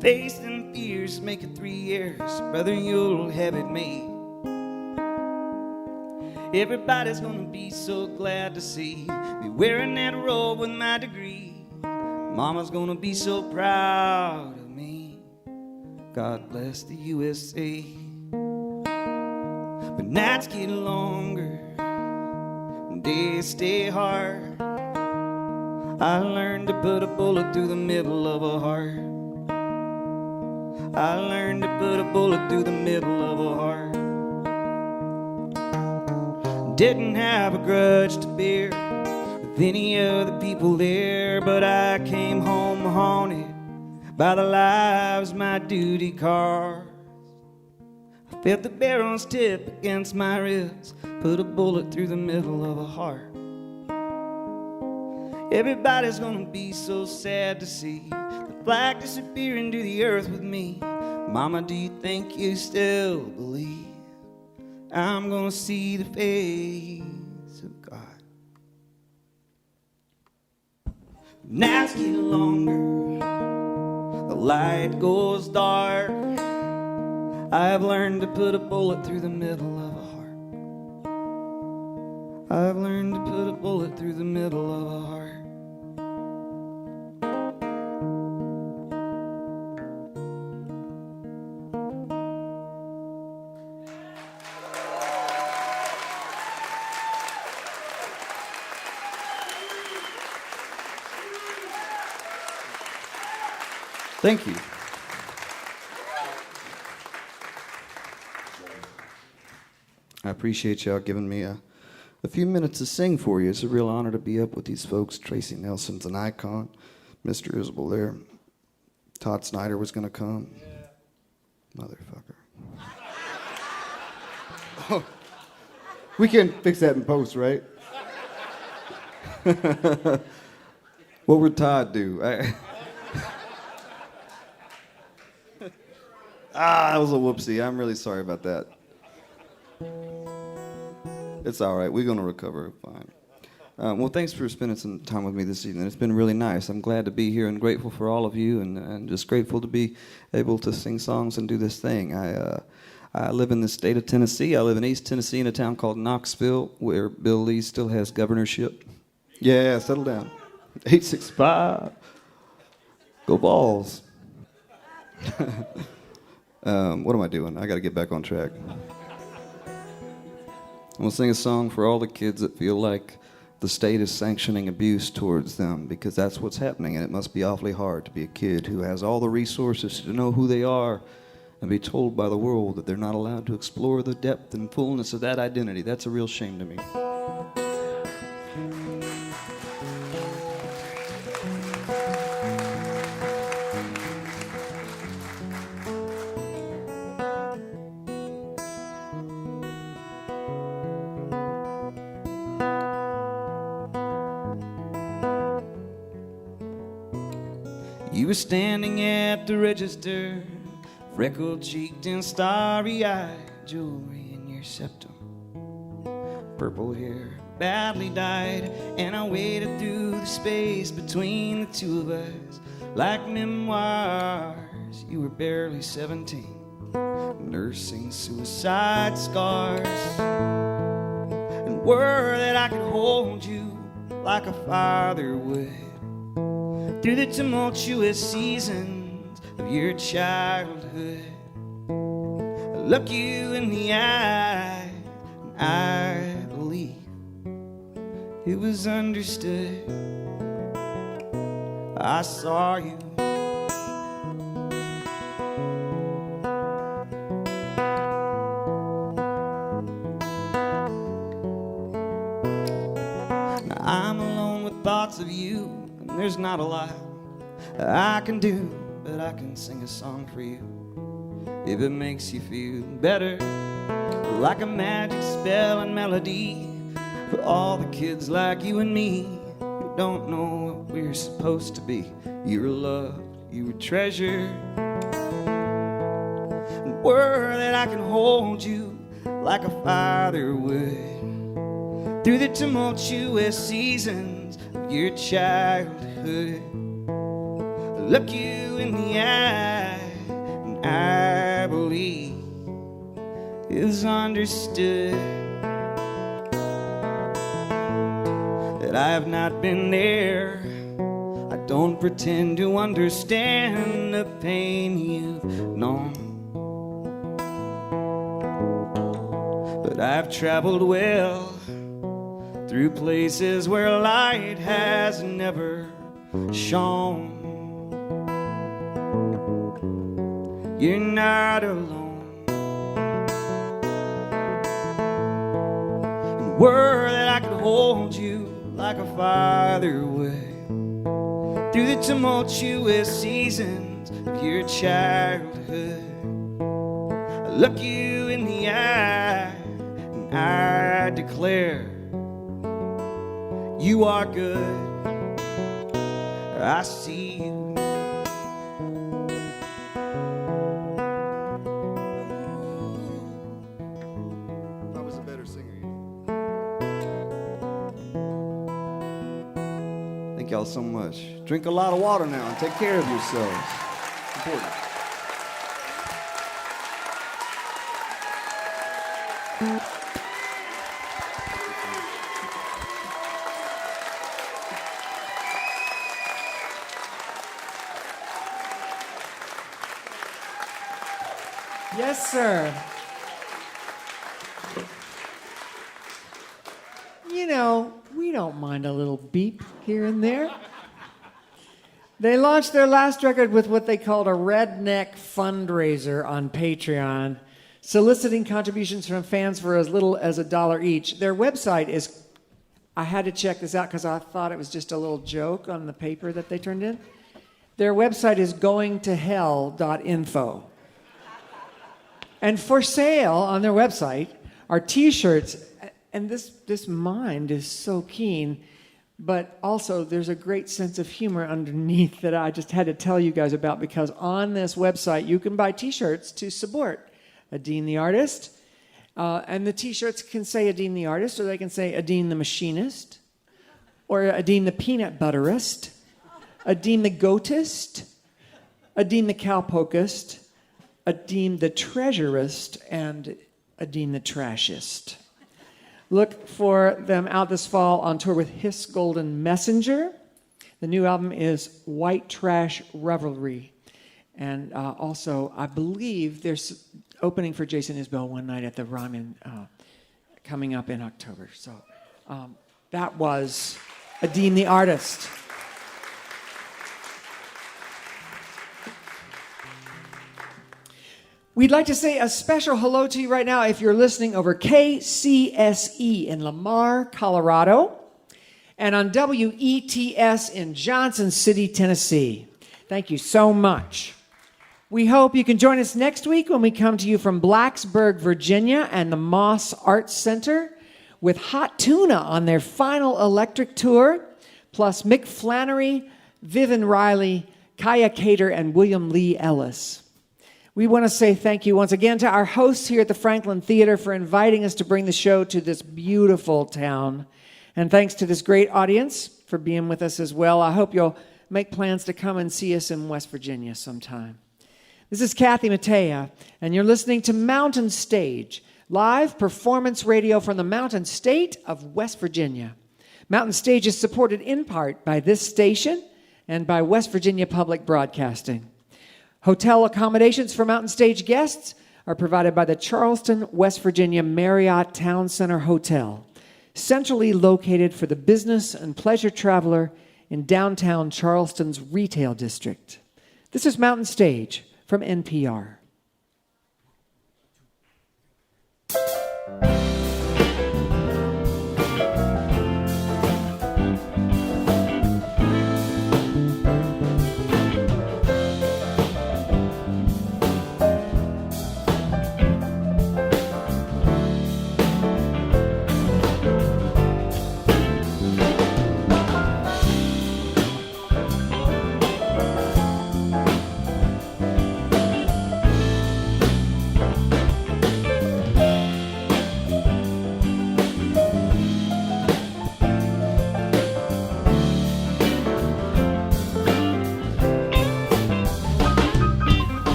Face them fears, make it 3 years, brother, you'll have it made. Everybody's gonna be so glad to see me wearing that robe with my degree. Mama's gonna be so proud of me. God bless the USA. But nights get longer, days stay hard. I learned to put a bullet through the middle of a heart. I learned to put a bullet through the middle of a heart. Didn't have a grudge to bear. with any other people there, but I came home haunted by the lives my duty cars. I felt the barrel's tip against my ribs, put a bullet through the middle of a heart. Everybody's gonna be so sad to see the flag disappear into the earth with me. Mama, do you think you still believe I'm gonna see the face of God? Nights get longer, the light goes dark. I've learned to put a bullet through the middle of a heart. I've learned to put a bullet through the middle of a heart. Thank you. I appreciate y'all giving me a few minutes to sing for you. It's a real honor to be up with these folks. Tracy Nelson's an icon. Mr. Isbell there. Todd Snyder was going to come. Yeah. Motherfucker. Oh, we can fix that in post, right? What would Todd do? That was a whoopsie. I'm really sorry about that. It's all right. We're going to recover fine. Well, thanks for spending some time with me this evening. It's been really nice. I'm glad to be here and grateful for all of you, and just grateful to be able to sing songs and do this thing. I live in the state of Tennessee. I live in East Tennessee in a town called Knoxville, where Bill Lee still has governorship. Yeah, settle down. 865. Go Balls. What am I doing? I got to get back on track. I'm going to sing a song for all the kids that feel like the state is sanctioning abuse towards them, because that's what's happening, and it must be awfully hard to be a kid who has all the resources to know who they are and be told by the world that they're not allowed to explore the depth and fullness of that identity. That's a real shame to me. You were standing at the register, freckled-cheeked and starry-eyed, jewelry in your septum, purple hair badly dyed, and I waited through the space between the two of us like memoirs. You were barely 17, nursing suicide scars, and were that I could hold you like a father would through the tumultuous seasons of your childhood. I look you in the eye, and I believe it was understood. I saw you. Now I'm alone with thoughts of you. There's not a lot I can do, but I can sing a song for you. If it makes you feel better, like a magic spell and melody for all the kids like you and me who don't know what we're supposed to be. You were loved, you were treasured, and were that I can hold you like a father would through the tumultuous seasons of your childhood. Look you in the eye, and I believe it's understood that I have not been there. I don't pretend to understand the pain you've known, but I've traveled well through places where light has never shone. You're not alone, and were that I could hold you like a father would. Through the tumultuous seasons of your childhood, I look you in the eye and I declare you are good. I see you. I was a better singer. Thank y'all so much. Drink a lot of water now and take care of yourselves. Important. Yes, sir. You know, we don't mind a little beep here and there. They launched their last record with what they called a redneck fundraiser on Patreon, soliciting contributions from fans for as little as $1 each. Their website is, I had to check this out because I thought it was just a little joke on the paper that they turned in. Their website is goingtohell.info. And for sale on their website are T-shirts, and this mind is so keen, but also there's a great sense of humor underneath that I just had to tell you guys about, because on this website you can buy T-shirts to support Adeem the Artist, and the T-shirts can say Adeem the Artist, or they can say Adeem the Machinist, or Adeem the Peanut Butterist, Adeem the Goatist, Adeem the Cowpokist, Adeem the Treasurist, and Adeem the Trashist. Look for them out this fall on tour with Hiss Golden Messenger. The new album is White Trash Revelry. And also, I believe there's opening for Jason Isbell one night at the Ryman coming up in October. So that was Adeem the Artist. We'd like to say a special hello to you right now if you're listening over KCSE in Lamar, Colorado, and on WETS in Johnson City, Tennessee. Thank you so much. We hope you can join us next week when we come to you from Blacksburg, Virginia, and the Moss Arts Center with Hot Tuna on their final electric tour, plus Mick Flannery, Vivian Riley, Kaya Cater, and William Lee Ellis. We want to say thank you once again to our hosts here at the Franklin Theater for inviting us to bring the show to this beautiful town. And thanks to this great audience for being with us as well. I hope you'll make plans to come and see us in West Virginia sometime. This is Kathy Mattea, and you're listening to Mountain Stage, live performance radio from the Mountain State of West Virginia. Mountain Stage is supported in part by this station and by West Virginia Public Broadcasting. Hotel accommodations for Mountain Stage guests are provided by the Charleston, West Virginia Marriott Town Center Hotel, centrally located for the business and pleasure traveler in downtown Charleston's retail district. This is Mountain Stage from NPR.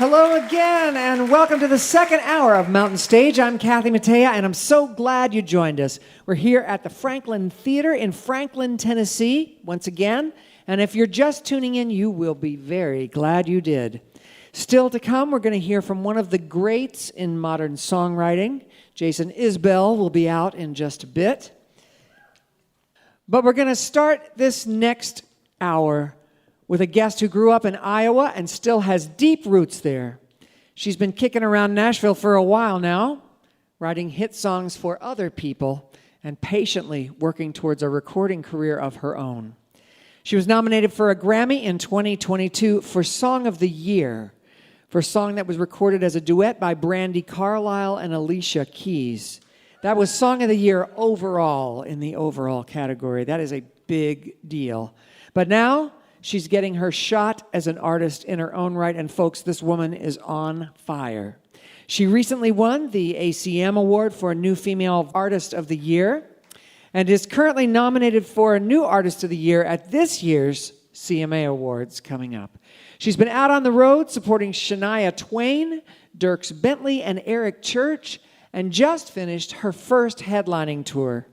Hello again, and welcome to the second hour of Mountain Stage. I'm Kathy Mattea, and I'm so glad you joined us. We're here at the Franklin Theater in Franklin, Tennessee, once again. And if you're just tuning in, you will be very glad you did. Still to come, we're going to hear from one of the greats in modern songwriting. Jason Isbell will be out in just a bit. But we're going to start this next hour with a guest who grew up in Iowa and still has deep roots there. She's been kicking around Nashville for a while now, writing hit songs for other people and patiently working towards a recording career of her own. She was nominated for a Grammy in 2022 for Song of the Year, for a song that was recorded as a duet by Brandi Carlile and Alicia Keys. That was Song of the Year overall in the overall category. That is a big deal. But now she's getting her shot as an artist in her own right, and folks, this woman is on fire. She recently won the ACM Award for a New Female Artist of the Year and is currently nominated for a New Artist of the Year at this year's CMA Awards coming up. She's been out on the road supporting Shania Twain, Dierks Bentley, and Eric Church, and just finished her first headlining tour.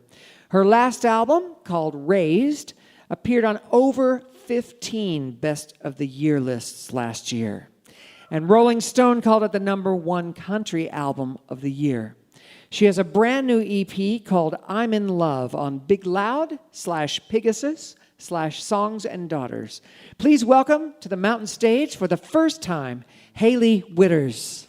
Her last album, called Raised, appeared on over 15 Best of the Year lists last year. And Rolling Stone called it the #1 country album of the year. She has a brand new EP called I'm in Love on Big Loud/Pegasus/Songs and Daughters. Please welcome to the Mountain Stage for the first time, Hailey Whitters.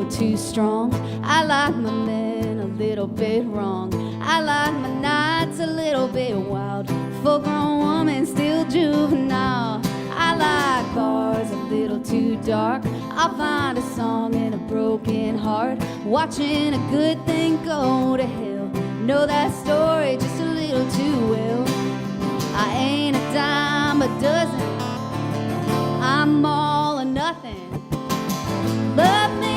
Too strong. I like my men a little bit wrong. I like my nights a little bit wild. Full grown woman, still juvenile. I like bars a little too dark. I'll find a song in a broken heart. Watching a good thing go to hell. Know that story just a little too well. I ain't a dime a dozen. I'm all or nothing. Love me.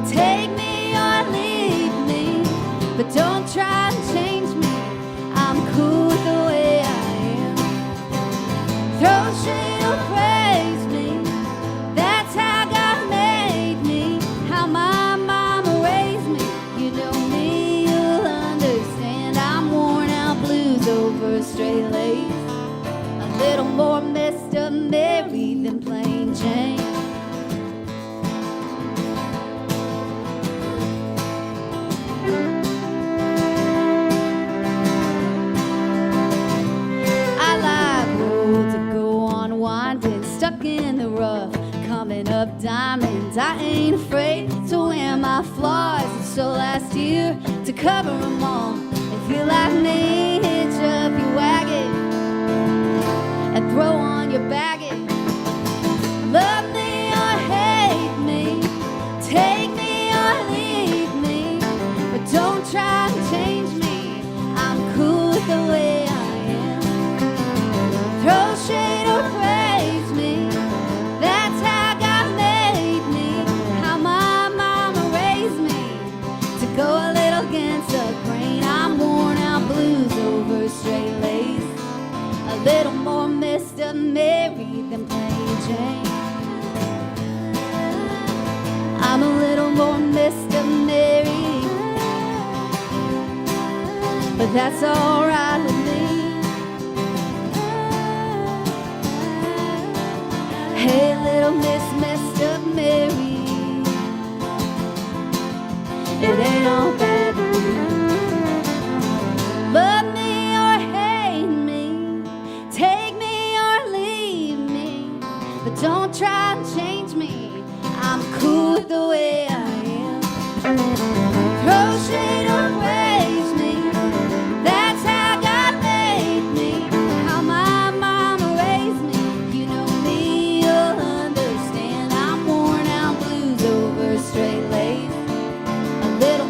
Take me or leave me, but don't try to change me. I'm cool with the way I am. Throw shade or praise me. That's how God made me. How my mama raised me. You know me, you'll understand. I'm worn out blues over a straight lace. A little more Mr. Mary than plain Jane. Stuck in the rough, coming up diamonds. I ain't afraid to wear my flaws. So last year to cover them all. If you like me, hitch up your wagon and throw on your baggage. Love me or hate me, take me or leave me, but don't try to change me. I'm cool with the way I am. Throw shade or praise me. That's how God made me. How my mama raised me. To go a little against the grain. I'm worn out blues over straight lace. A little more Mr. Mary than plain Jane. I'm a little more Mr. Mary, but that's alright with me. Hey, little Miss Mr. Mary, it ain't all bad with me. Love me or hate me, take me or leave me, but don't try and change me. I'm cool with the way I am. Throw shade or praise me. That's how God made me. How my mama raised me. You know me, you'll understand. I'm worn out blues over straight lace. A little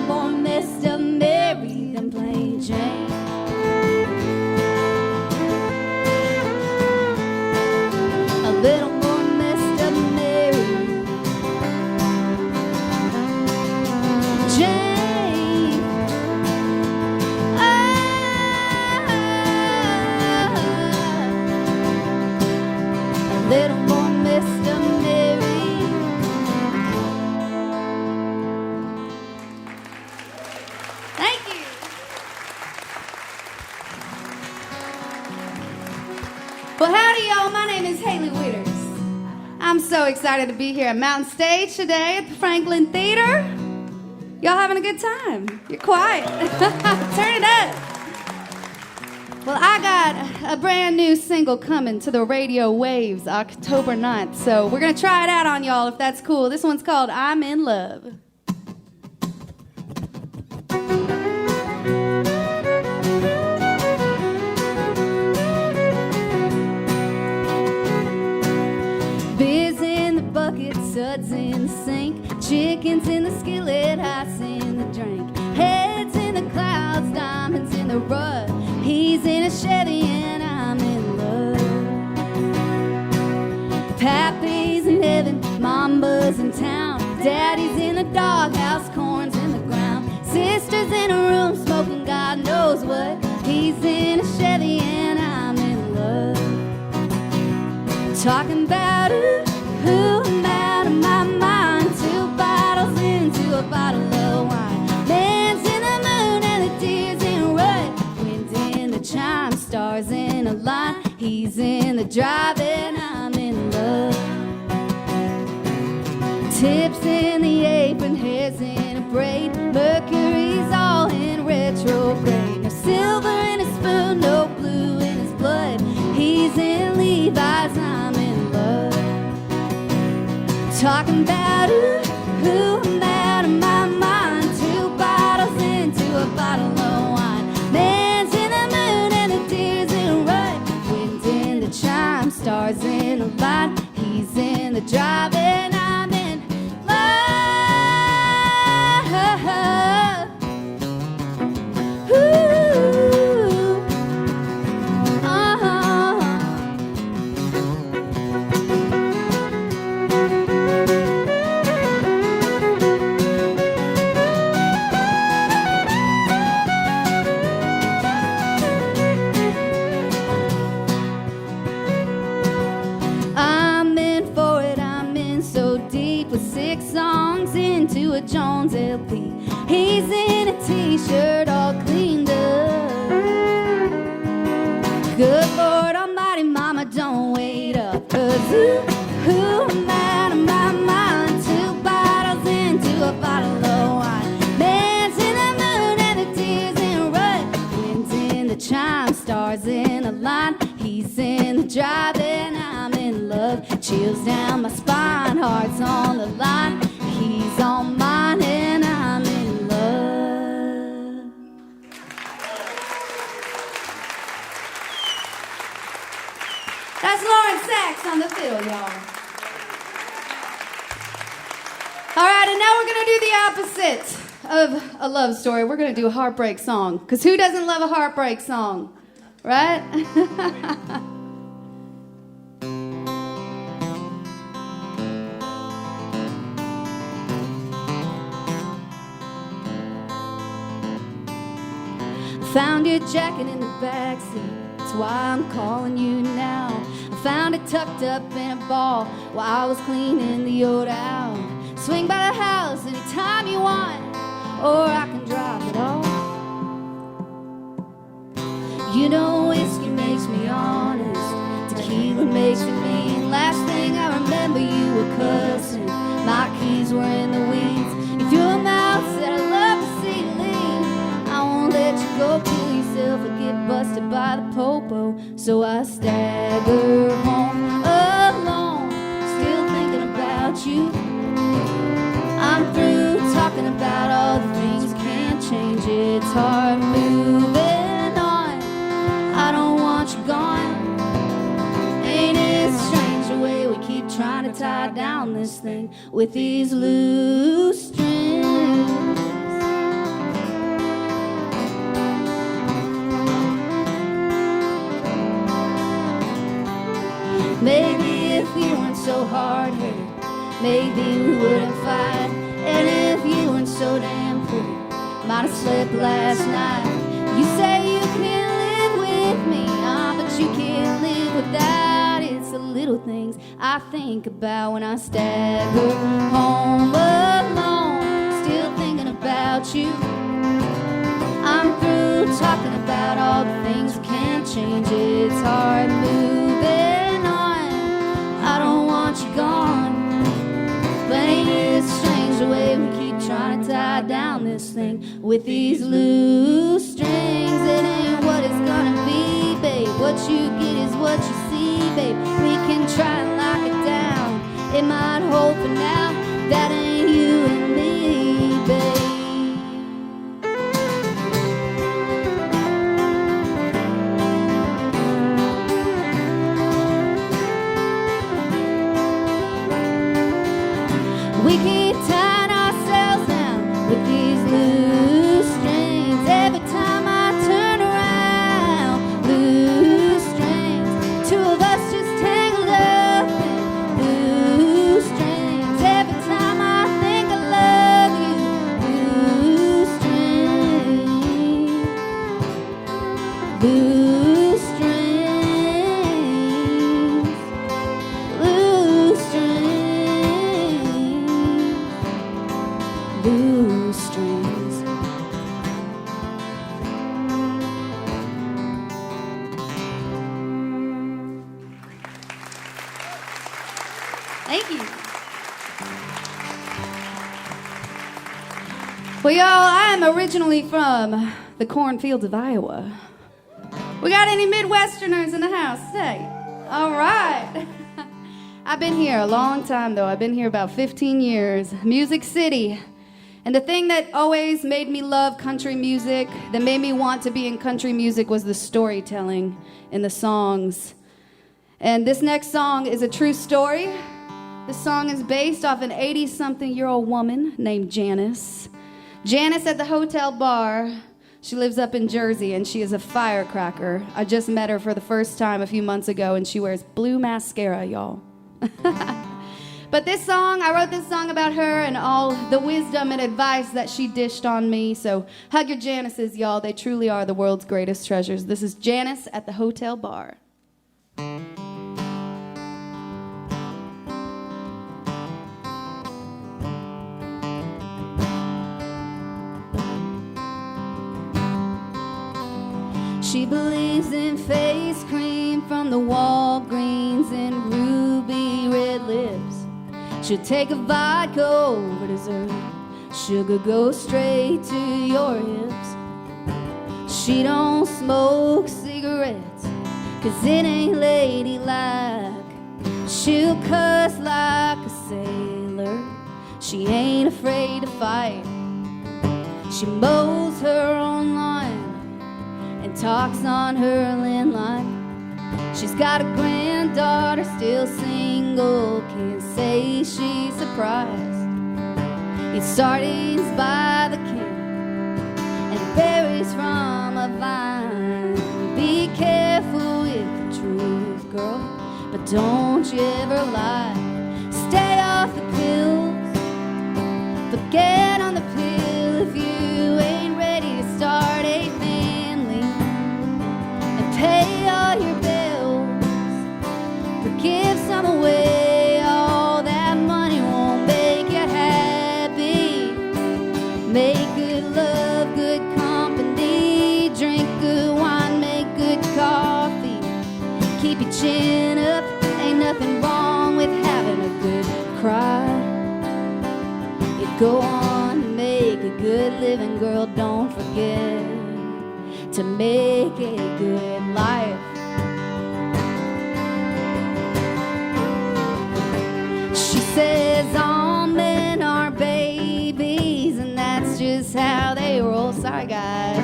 y'all. My name is Hailey Whitters. I'm so excited to be here at Mountain Stage today at the Franklin Theater. Y'all having a good time? You're quiet. Turn it up. Well, I got a brand new single coming to the radio waves October 9th, so we're going to try it out on y'all if that's cool. This one's called I'm in Love. Beers in the bucket, suds in the sink, chickens in the skillet, ice in the drink, heads in the clouds, diamonds in the rut. He's in a Chevy and I'm in love. Pappy's in heaven, Mama's in town, Daddy's in the doghouse, corn's in the ground, sister's in a room smoking God knows what. He's in a Chevy and I'm in love. Talking about who I'm out of my mind. 2 bottles into a bottle of wine. Man's in the moon and the deer's in rut. Wind in the chime, stars in a line. He's in the drive and I'm in love. Tips in the apron, hair's in a braid. Mercury's all in retrograde. No silver in his spoon, no blue in his blood. He's in Levi's, I'm in love. Talking about who I'm out of my mind. 2 bottles into a bottle of wine. Man's in the moon and the deer's in a rut. Wind in the chime, stars in a line. He's in the drive and I'm in love. Songs into a Jones LP. He's in a t-shirt all cleaned up. Good Lord Almighty, Mama, don't wait up. 'Cause who am out of my mind? 2 bottles into a bottle of wine. Man's in the moon and the deer's in a rut. Wind's in the chime, stars in a line. He's in the drive and I'm in love. Chills down my spine, heart's on the line. He's on mine and I'm in love. That's Lauren Sachs on the fiddle, y'all. All right, and now we're going to do the opposite of a love story. We're going to do a heartbreak song. Because who doesn't love a heartbreak song? Right? Found your jacket in the backseat. That's why I'm calling you now. I found it tucked up in a ball while I was cleaning the old out. Swing by the house anytime you want, or I can drop it off. You know whiskey makes me honest, tequila makes me mean. Last thing I remember you were cussing, my keys were in the weeds. You threw them out, said I love to see you leave. I won't let you go kill yourself or get busted by the popo. So I stagger home alone, still thinking about you. I'm through talking about all the things you can't change. It's hard moving on, I don't want you gone. Ain't it strange the way we keep trying to tie down this thing with these loose strings? Maybe if we weren't so hard-hit, maybe we wouldn't fight. And if you weren't so damn pretty, might have slept last night. You say you can't live with me, but you can't live without. It's the little things I think about when I stagger home alone, still thinking about you. I'm through talking about all the things we can't change. It's hard moving on, this thing with these loose strings. It ain't what it's gonna be, babe. What you get is what you see, babe. We can try and lock it down. It might hold for now. That ain't you and me, babe. We keep tying ourselves down with these loose strings. Every time I turn around, loose strings. Two of us just tangled up in loose strings. Every time I think I love you, loose strings. Loose strings. Loose strings. Loose strings. Thank you. Well, y'all, I am originally from the cornfields of Iowa. We got any Midwesterners in the house today? All right. I've been here a long time, though. I've been here about 15 years. Music City. And the thing that always made me love country music, that made me want to be in country music, was the storytelling in the songs. And this next song is a true story. This song is based off an 80-something-year-old woman named Janice. Janice at the hotel bar. She lives up in Jersey, and she is a firecracker. I just met her for the first time a few months ago, and she wears blue mascara, y'all. But this song, I wrote this song about her and all the wisdom and advice that she dished on me. So hug your Janices, y'all. They truly are the world's greatest treasures. This is Janice at the hotel bar. She believes in face cream from the Walgreens and ruby red lips. She'll take a vodka over dessert. Sugar goes straight to your hips. She don't smoke cigarettes, 'cause it ain't ladylike. She'll cuss like a sailor. She ain't afraid to fight. She mows her own lawn and talks on her landline. She's got a granddaughter, still single. Can't say she's surprised. Eats sardines by the can and berries from a vine. Be careful with the truth, girl, but don't you ever lie. Stay off the pills, forget on the pill if you ain't ready to start a family and pay all your bills. Give some away, all that money won't make you happy. Make good love, good company, drink good wine, make good coffee. Keep your chin up, ain't nothing wrong with having a good cry. You go on to make a good living, girl, don't forget to make a good life. Says all men are babies, and that's just how they roll. Sorry, guys.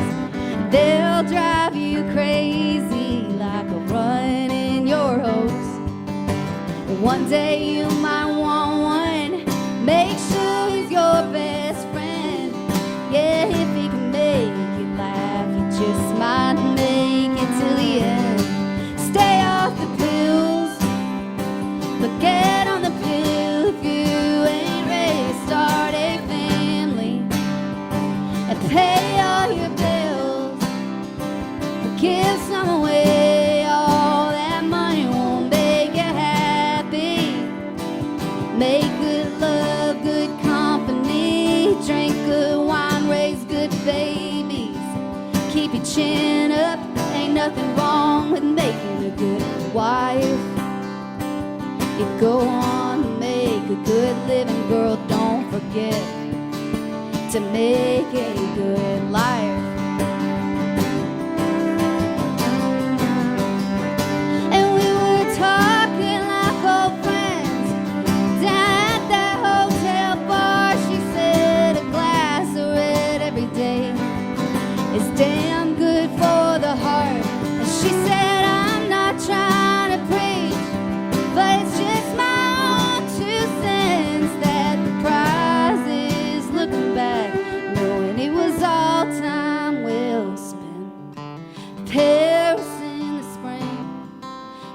They'll drive you crazy like a run in your hopes. One day you might want one. Make sure he's your best friend. Yeah, if he can make you laugh, you just might make it till the end. Stay off the pills, forget on the pills. If you ain't ready to start a family and pay all your bills, give some away, all that money won't make you happy. Make good love, good company, drink good wine, raise good babies. Keep your chin up, ain't nothing wrong with making a good wife. You go on to make a good living, girl, don't forget to to make a good life. And we were talking like old friends down at that hotel bar. She said a glass of red every day is damn good for the heart. And she said, I'm not trying to preach, but it's just my own 2 cents that the prize is looking back, knowing it was all time well spent. Paris in the spring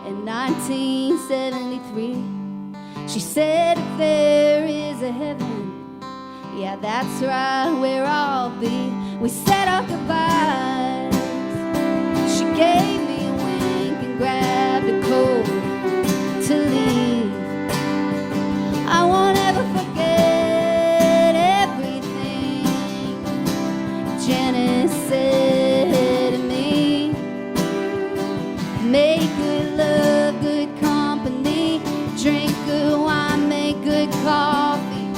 in 1973. She said, if there is a heaven, yeah, that's right where I'll be. We said our goodbyes. She gave me a wink and grabbed a coat to leave. I won't ever forget everything Janice said to me. Make good love, good company, drink good wine, make good coffee,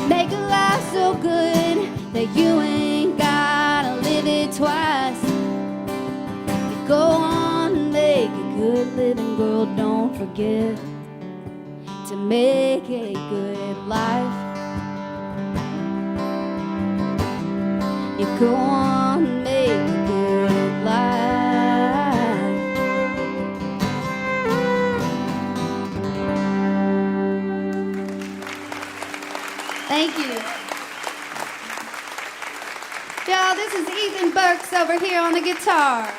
make a life so good that you ain't gotta live it twice. You go on and make a good living, girl, don't forget to make a good life. You go on and make a good life. Thank you. Y'all, this is Ethan Burks over here on the guitar.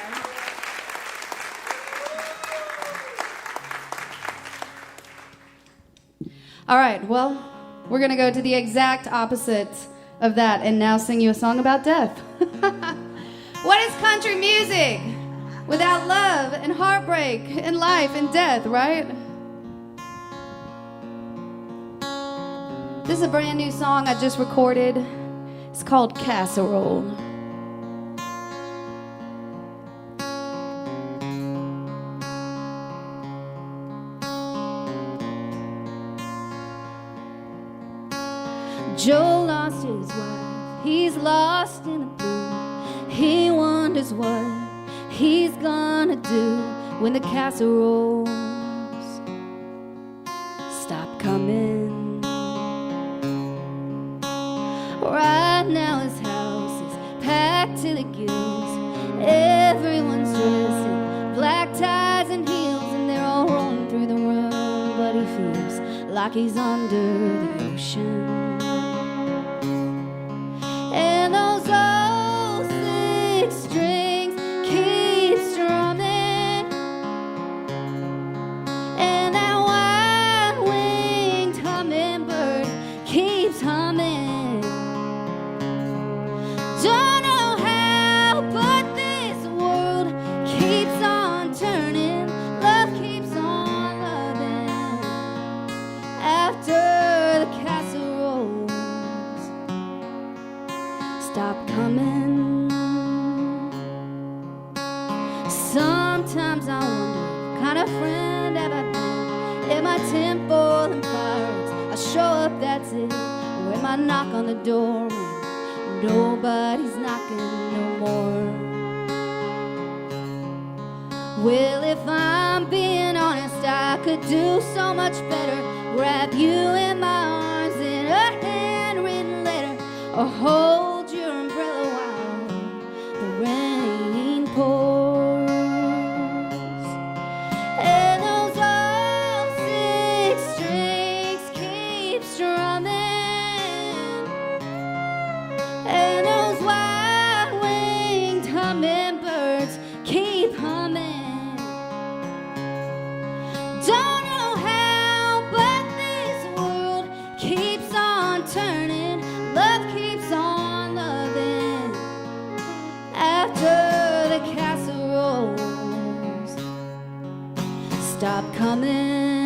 All right, well, we're going to go to the exact opposite of that and now sing you a song about death. What is country music without love and heartbreak and life and death, right? This is a brand new song I just recorded. It's called Casserole. Joe lost his wife, he's lost in the blue. He wonders what he's gonna do when the casseroles stop coming. Right now his house is packed till it gills. Everyone's dressed in black ties and heels, and they're all rolling through the room, but he feels like he's under the ocean. And those old 6 strings keep strumming, and that wide-winged hummingbird keeps humming. Don't know how, but this world keeps on turning. Love keeps on loving. After the casseroles stop coming. Sometimes I wonder what kind of friend have I been? Am I temple and pirates? I show up, that's it. Or am I knock on the door when nobody's knocking no more? Well, if I'm being honest, I could do so much better. Wrap you in my arms in a handwritten letter, or hold your umbrella while the rain pours. And those old 6 strings keep strumming, and those wide-winged hummingbirds keep humming. Don't know how, but this world keeps on turning. Love keeps on loving. After the casseroles stop coming.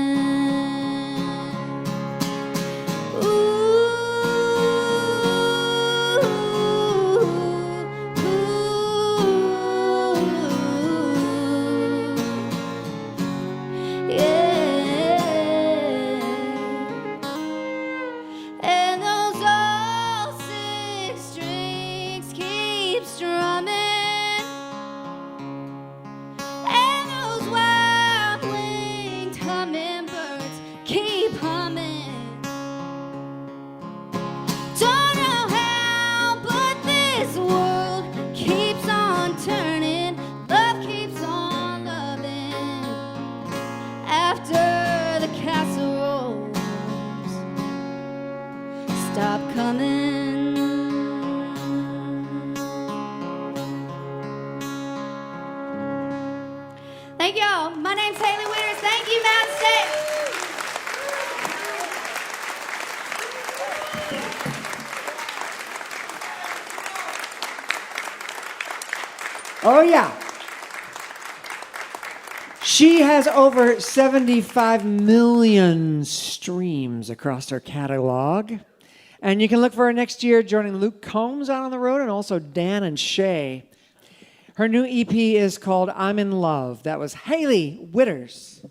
Yeah. And those old 6 go. My name's Hailey Whitters. Thank you, Mountain State. Oh, yeah. She has over 75 million streams across her catalog. And you can look for her next year joining Luke Combs out on the road and also Dan and Shay. Her new EP is called I'm in Love. That was Hailey Whitters.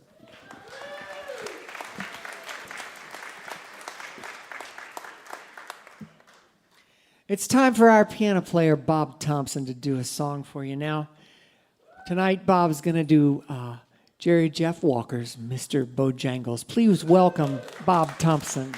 It's time for our piano player, Bob Thompson, to do a song for you. Now, tonight, Bob's going to do Jerry Jeff Walker's Mr. Bojangles. Please welcome Bob Thompson.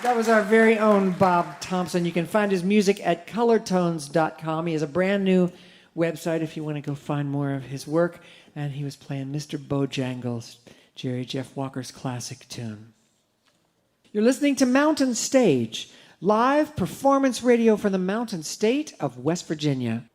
That was our very own Bob Thompson. You can find his music at colortones.com. He has a brand new website if you want to go find more of his work. And he was playing Mr. Bojangles, Jerry Jeff Walker's classic tune. You're listening to Mountain Stage, live performance radio from the Mountain State of West Virginia.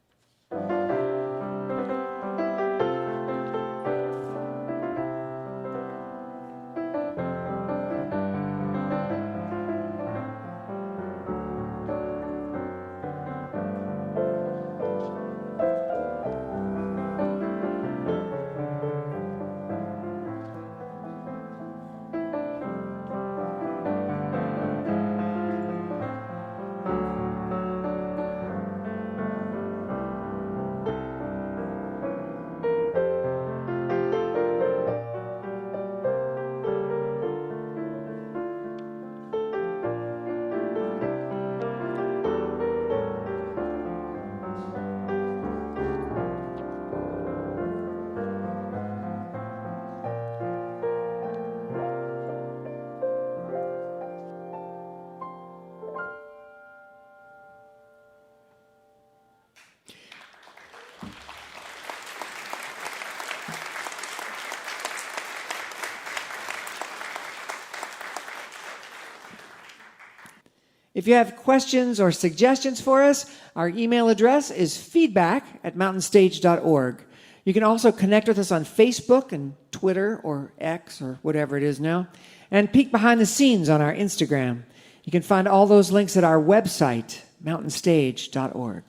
If you have questions or suggestions for us, our email address is feedback@mountainstage.org. You can also connect with us on Facebook and Twitter or X or whatever it is now, and peek behind the scenes on our Instagram. You can find all those links at our website, mountainstage.org.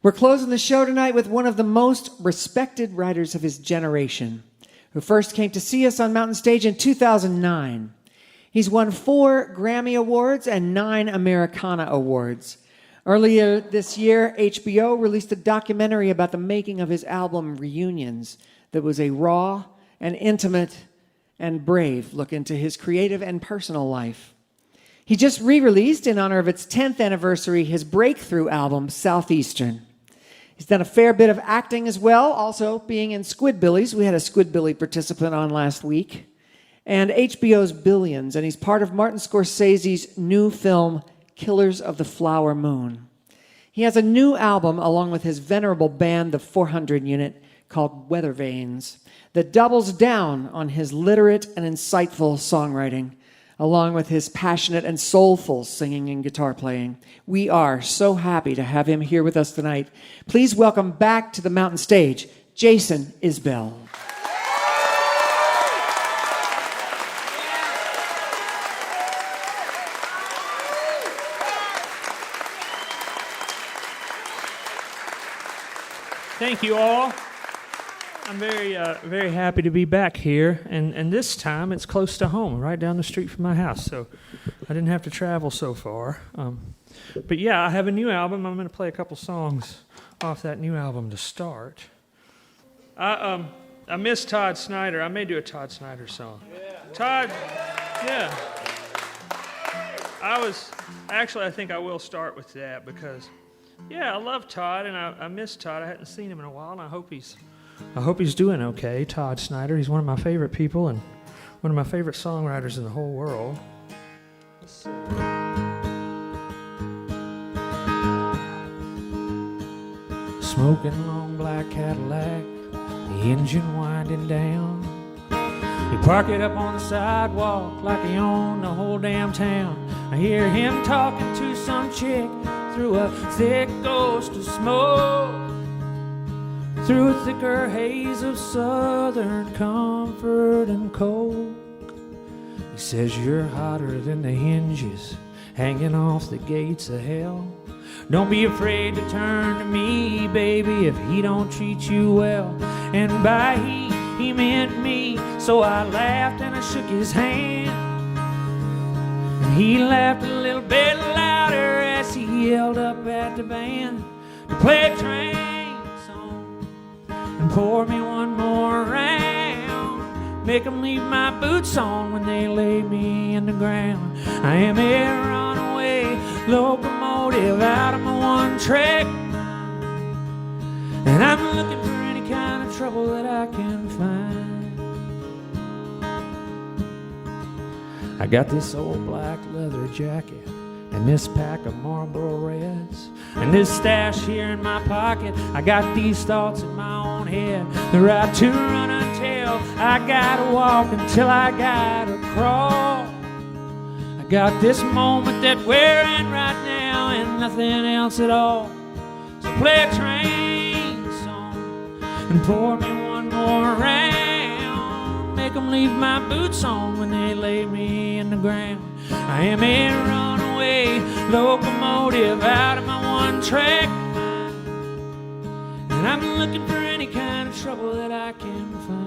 We're closing the show tonight with one of the most respected writers of his generation, who first came to see us on Mountain Stage in 2009. He's won 4 Grammy Awards and 9 Americana Awards. Earlier this year, HBO released a documentary about the making of his album Reunions that was a raw and intimate and brave look into his creative and personal life. He just re-released, in honor of its 10th anniversary, his breakthrough album, Southeastern. He's done a fair bit of acting as well, also being in Squidbillies. We had a Squidbilly participant on last week. And HBO's Billions, and he's part of Martin Scorsese's new film, Killers of the Flower Moon. He has a new album, along with his venerable band, the 400 Unit, called Weather Vanes, that doubles down on his literate and insightful songwriting, along with his passionate and soulful singing and guitar playing. We are so happy to have him here with us tonight. Please welcome back to the Mountain Stage, Jason Isbell. Thank you all. I'm very happy to be back here, and this time it's close to home, right down the street from my house, so I didn't have to travel so far. But yeah, I have a new album. I'm going to play a couple songs off that new album to start. I miss Todd Snyder. I may do a Todd Snyder song. Todd, yeah. I think I will start with that because, yeah, I love Todd, and I miss Todd. I hadn't seen him in a while, and I hope he's doing okay. Todd Snyder, he's one of my favorite people and one of my favorite songwriters in the whole world. Smoking long black Cadillac, the engine winding down. He park it up on the sidewalk like he owned the whole damn town. I hear him talking to some chick through a thick ghost of smoke, through a thicker haze of southern comfort and coke. He says you're hotter than the hinges hanging off the gates of hell. Don't be afraid to turn to me, baby, if he don't treat you well. And by he meant me, so I laughed and I shook his hand. And he laughed a little bit louder as he yelled up at the band to play a train song and pour me one more round. Make them leave my boots on when they lay me in the ground. I am a runaway locomotive out of my one-track mind, and I'm looking for any kind of trouble that I can find. I got this old black leather jacket and this pack of Marlboro Reds and this stash here in my pocket. I got these thoughts in my own head, the right to run until I gotta walk, until I gotta crawl. I got this moment that we're in right now and nothing else at all. So play a train song and pour me one more round. Make them leave my boots on when they lay me in the ground. I am a runaway locomotive out of my one-track mind, and I'm looking for any kind of trouble that I can find.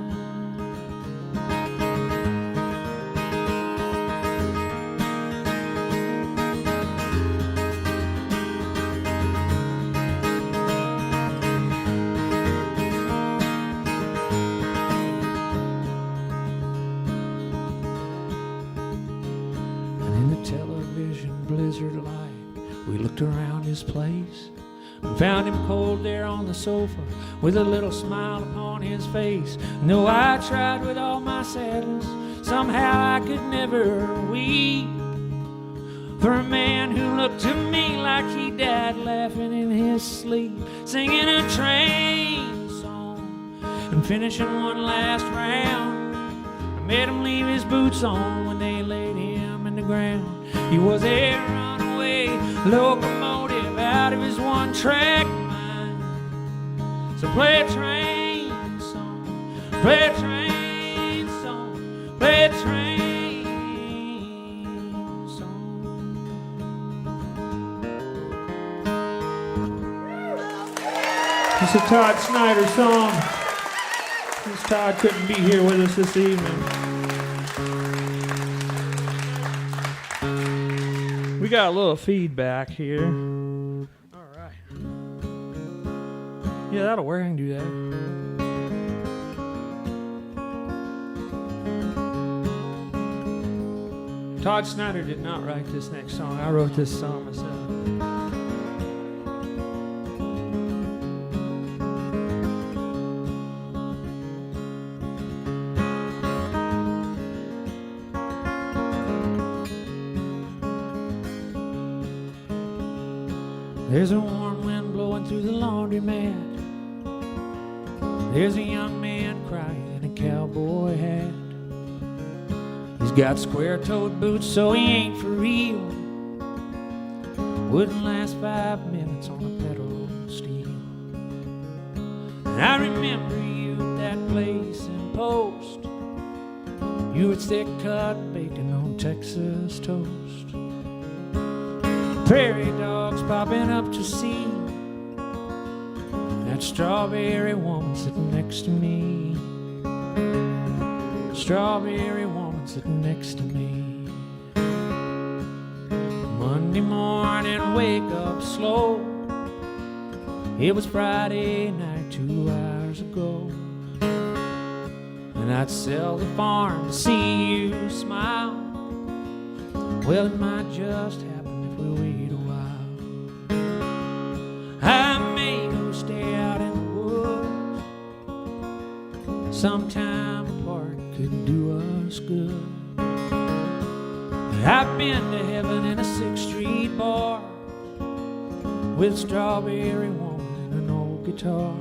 Blizzard light, we looked around his place and found him cold there on the sofa with a little smile upon his face. And though I tried with all my sadness, somehow I could never weep for a man who looked to me like he died laughing in his sleep, singing a train song and finishing one last round. I made him leave his boots on when they laid him in the ground. He was a locomotive out of his one-track mind. So play a train song, play a train song, play a train song. It's a Todd Snyder song. Since Todd couldn't be here with us this evening. We got a little feedback here. All right. Yeah, that'll work. I can do that. Todd Snyder did not write this next song. I wrote this song myself. There's a warm wind blowing through the laundromat. There's a young man crying in a cowboy hat. He's got square-toed boots, so he ain't for real. Wouldn't last 5 minutes on a pedal steel. And I remember you at that place in Post. You had thick-cut bacon on Texas toast. Prairie dogs popping up to see that strawberry woman sitting next to me. Strawberry woman sitting next to me. Monday morning, wake up slow. It was Friday night 2 hours ago. And I'd sell the farm to see you smile. Well, it might just happen if we wait a while. I may go stay out in the woods. Sometime apart could do us good. But I've been to heaven in a 6th Street bar with a strawberry woman and an old guitar.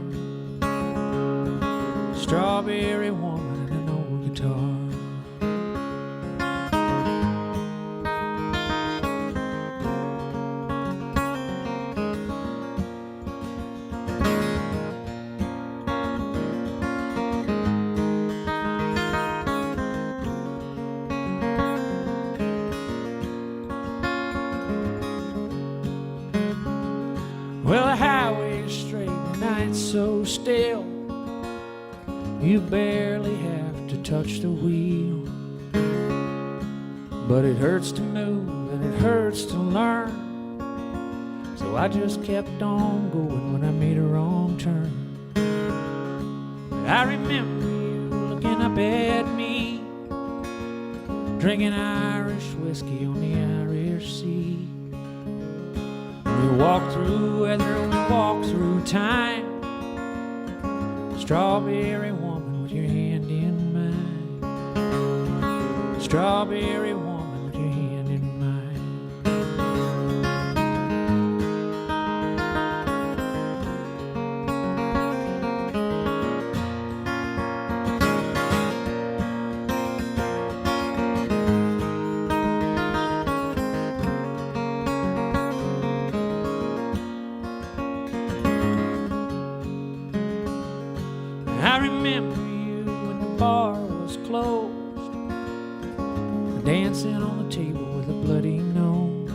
Strawberry woman and an old guitar. Well, the highway is straight and the night's so still. You barely have to touch the wheel. But it hurts to move and it hurts to learn. So I just kept on going when I made a wrong turn. But I remember you looking up at me, drinking Irish whiskey on the Irish Sea. We walk through weather, we walk through time. Strawberry woman with your hand in mine. Strawberry woman with your hand in mine. I remember you when the bar was closed, dancing on the table with a bloody nose.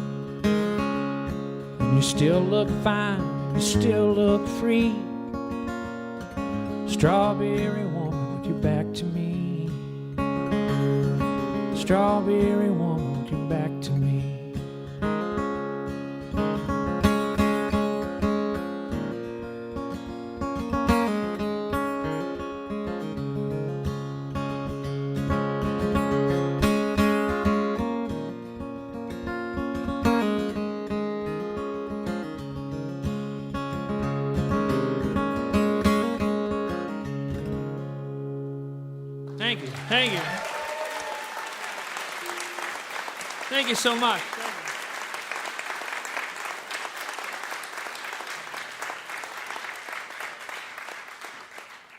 And you still look fine, you still look free. Strawberry woman with your back to me. Strawberry woman with your back to me. Thank you. Thank you. Thank you so much.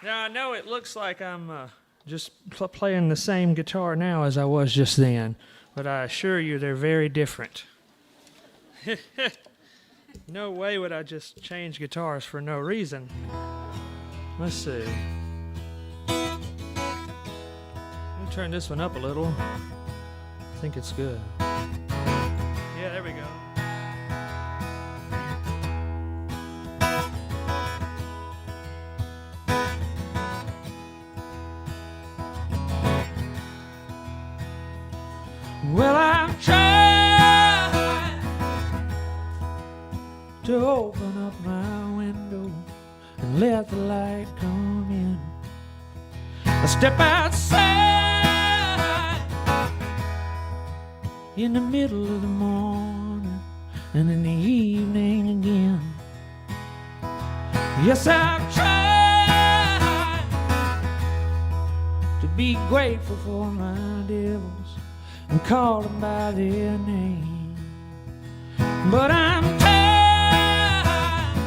Now, I know it looks like I'm just playing the same guitar now as I was just then, but I assure you they're very different. No way would I just change guitars for no reason. Let's see. Let me turn this one up a little. I think it's good. Yeah, there we go. Well, I'm trying to open up my window and let the light come in. I step outside in the middle of the morning and in the evening again. Yes, I've tried to be grateful for my devils and call them by their name, but I'm tired,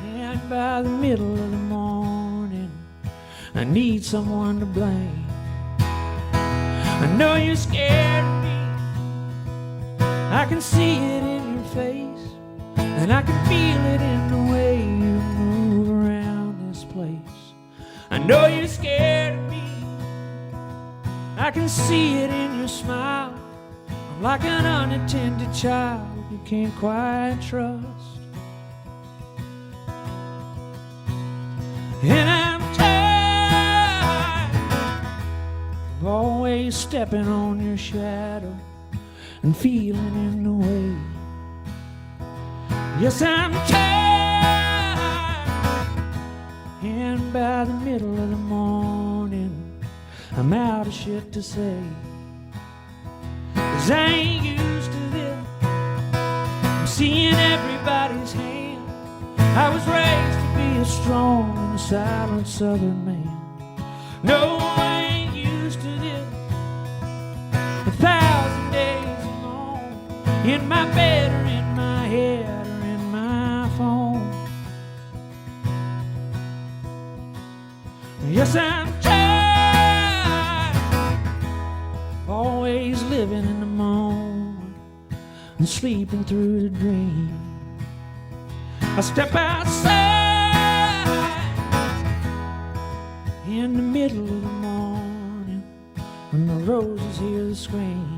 and by the middle of the morning I need someone to blame. I know you're scared of me, I can see it in your face, and I can feel it in the way you move around this place. I know you're scared of me, I can see it in your smile. I'm like an unattended child you can't quite trust. And I'm tired of always stepping on your shadow and feeling in the way. Yes, I'm tired, and by the middle of the morning I'm out of shit to say, 'cause I ain't used to this. I'm seeing everybody's hand. I was raised to be a strong and silent southern man. No, I ain't used to this. 1,000 days alone, in my bed or in my head or in my phone. Yes, I'm tired, always living in the moment and sleeping through the dream. I step outside in the middle of the morning when the roses hear the scream.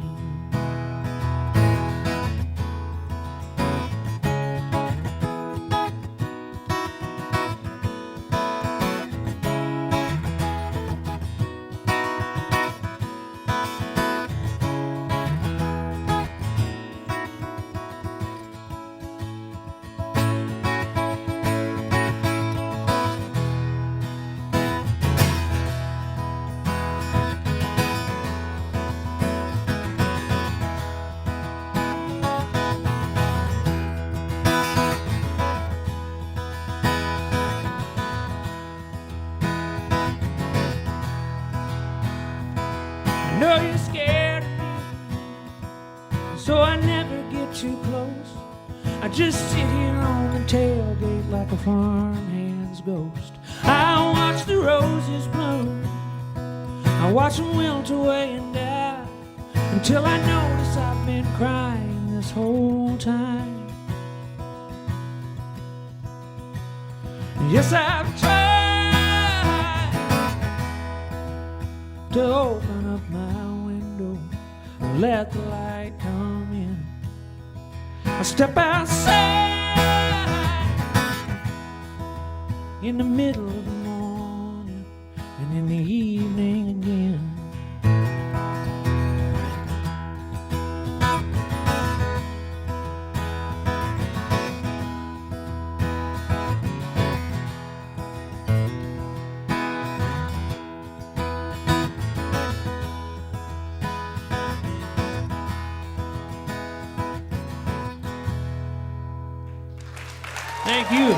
know you're scared of me, so I never get too close. I just sit here on the tailgate like a farmhand's ghost. I watch the roses bloom, I watch them wilt away and die, until I notice I've been crying this whole time. Yes, I've tried to open up my window and let the light come in. I step outside in the middle of the morning and in the evening again. Thank you.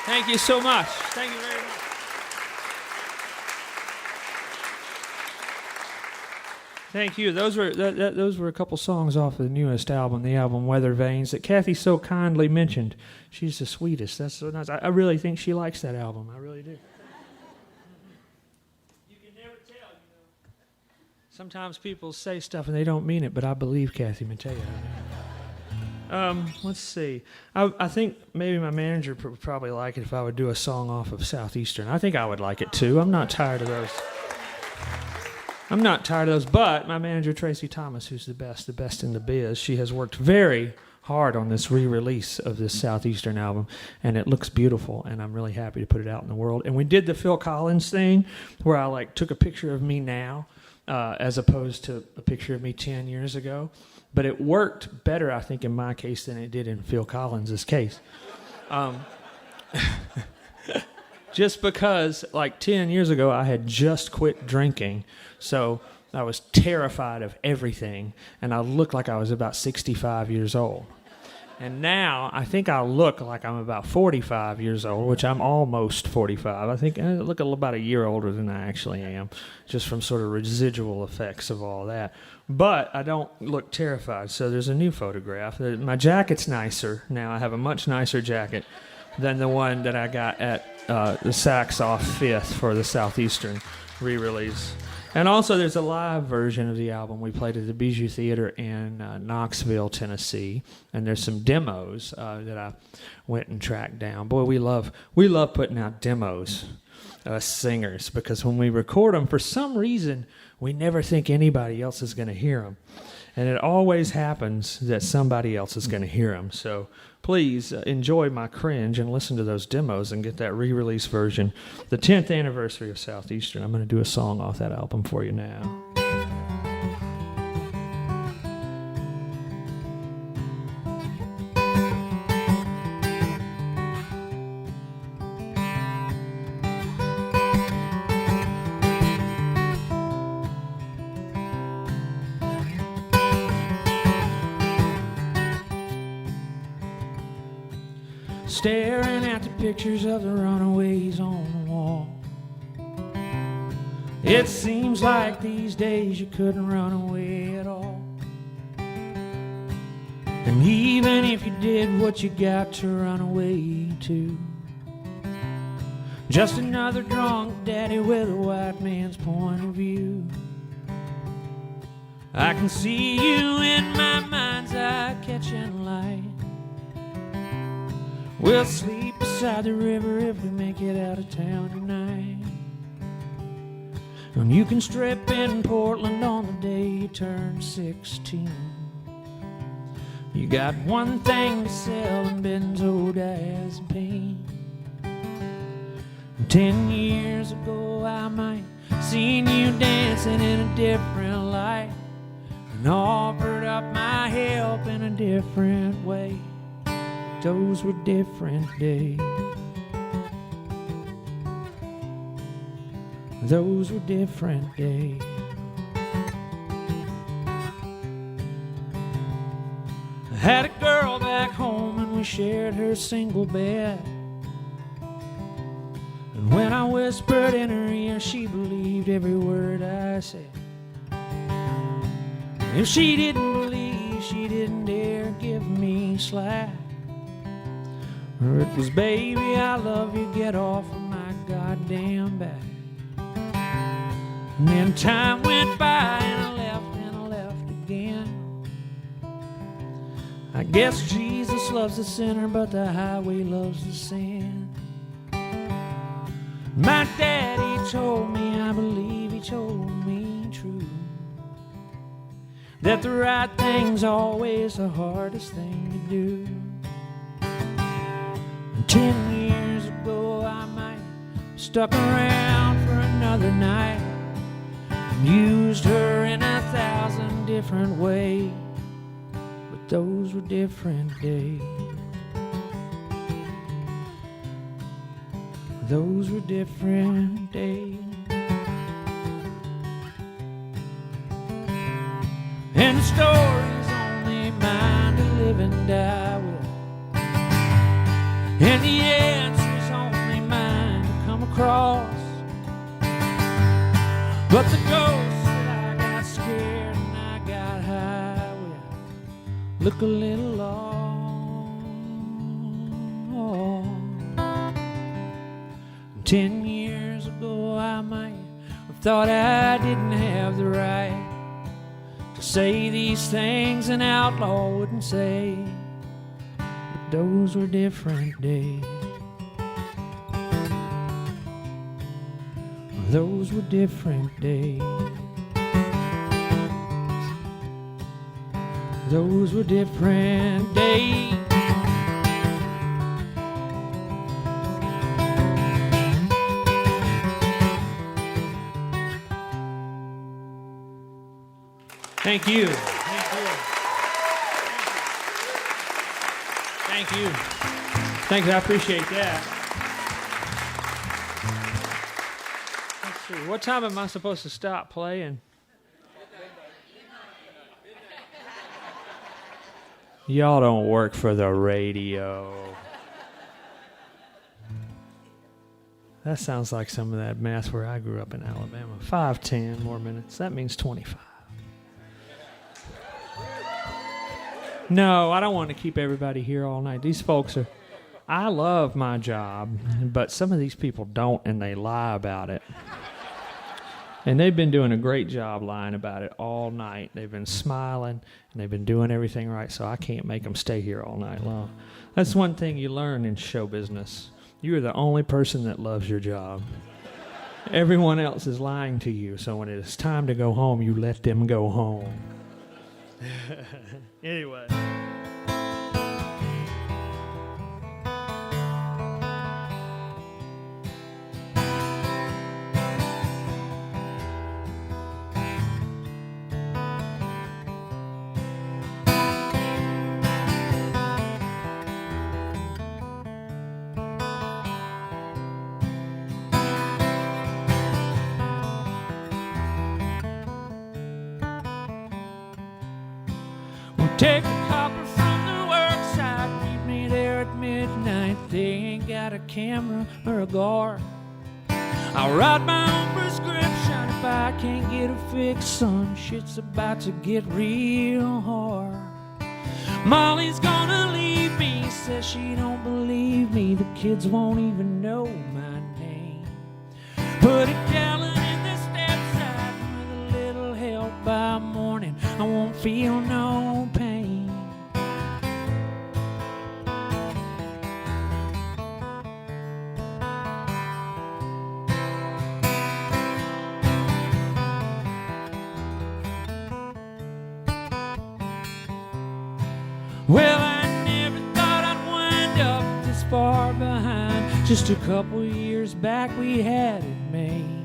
Thank you so much. Thank you very much. Thank you. Those were a couple songs off of the newest album, the album Weather Vanes, that Kathy so kindly mentioned. She's the sweetest. That's so nice. I really think she likes that album. I really do. You can never tell, you know. Sometimes people say stuff and they don't mean it, but I believe Kathy Mateo. Let's see. I think maybe my manager would probably like it if I would do a song off of Southeastern. I think I would like it too. I'm not tired of those. But my manager, Tracy Thomas, who's the best in the biz, she has worked very hard on this re-release of this Southeastern album, and it looks beautiful, and I'm really happy to put it out in the world. And we did the Phil Collins thing where I took a picture of me now as opposed to a picture of me 10 years ago. But it worked better, I think, in my case than it did in Phil Collins' case. Just because, 10 years ago, I had just quit drinking, so I was terrified of everything, and I looked like I was about 65 years old. And now, I think I look like I'm about 45 years old, which I'm almost 45. I think I look about a year older than I actually am, just from sort of residual effects of all that. But I don't look terrified, so there's a new photograph. My jacket's nicer now. I have a much nicer jacket than the one that I got at the Saks off 5th for the Southeastern re-release. And also there's a live version of the album we played at the Bijou Theater in Knoxville, Tennessee. And there's some demos that I went and tracked down. Boy, we love putting out demos, us singers, because when we record them, for some reason, we never think anybody else is going to hear them. And it always happens that somebody else is going to hear them. So please enjoy my cringe and listen to those demos and get that re-release version. The 10th anniversary of Southeastern. I'm going to do a song off that album for you now. Staring at the pictures of the runaways on the wall. It seems like these days you couldn't run away at all. And even if you did, what you got to run away to? Just another drunk daddy with a white man's point of view. I can see you in my mind's eye catching light. We'll sleep beside the river if we make it out of town tonight. And you can strip in Portland on the day you turn 16. You got one thing to sell in benzodiazepine. 10 years ago I might seen you dancing in a different light and offered up my help in a different way. Those were different days. Those were different days. I had a girl back home and we shared her single bed. And when I whispered in her ear, she believed every word I said. And if she didn't believe, she didn't dare give me slack. Or it was, baby, I love you, get off of my goddamn back. And then time went by and I left again. I guess Jesus loves the sinner, but the highway loves the sin. My daddy told me, I believe he told me true, that the right thing's always the hardest thing to do. 10 years ago I might have stuck around for another night and used her in 1,000 different ways, but those were different days. Those were different days. And the story's only mine to live and die with. And the answer's only mine to come across. But the ghost that I got scared and I got high with look a little lost. 10 years ago I might have thought I didn't have the right to say these things an outlaw wouldn't say. But those were different days. Those were different days. Those were different days. Thank you. Thank you. Thank you. Thanks, I appreciate that. Let's see, what time am I supposed to stop playing? Y'all don't work for the radio. That sounds like some of that math where I grew up in Alabama. 5, 10 more minutes. That means 25. No, I don't want to keep everybody here all night. These folks are... I love my job, but some of these people don't, and they lie about it. And they've been doing a great job lying about it all night. They've been smiling, and they've been doing everything right, so I can't make them stay here all night long. That's one thing you learn in show business. You are the only person that loves your job. Everyone else is lying to you, so when it's time to go home, you let them go home. Anyway. Take the copper from the worksite, meet me there at midnight. They ain't got a camera or a guard. I'll write my own prescription if I can't get a fix, son. Shit's about to get real hard. Molly's gonna leave me, says she don't believe me. The kids won't even know my name. Put a gallon in the step side with a little help by morning. I won't feel no pain. Well, I never thought I'd wind up this far behind. Just a couple years back we had it made.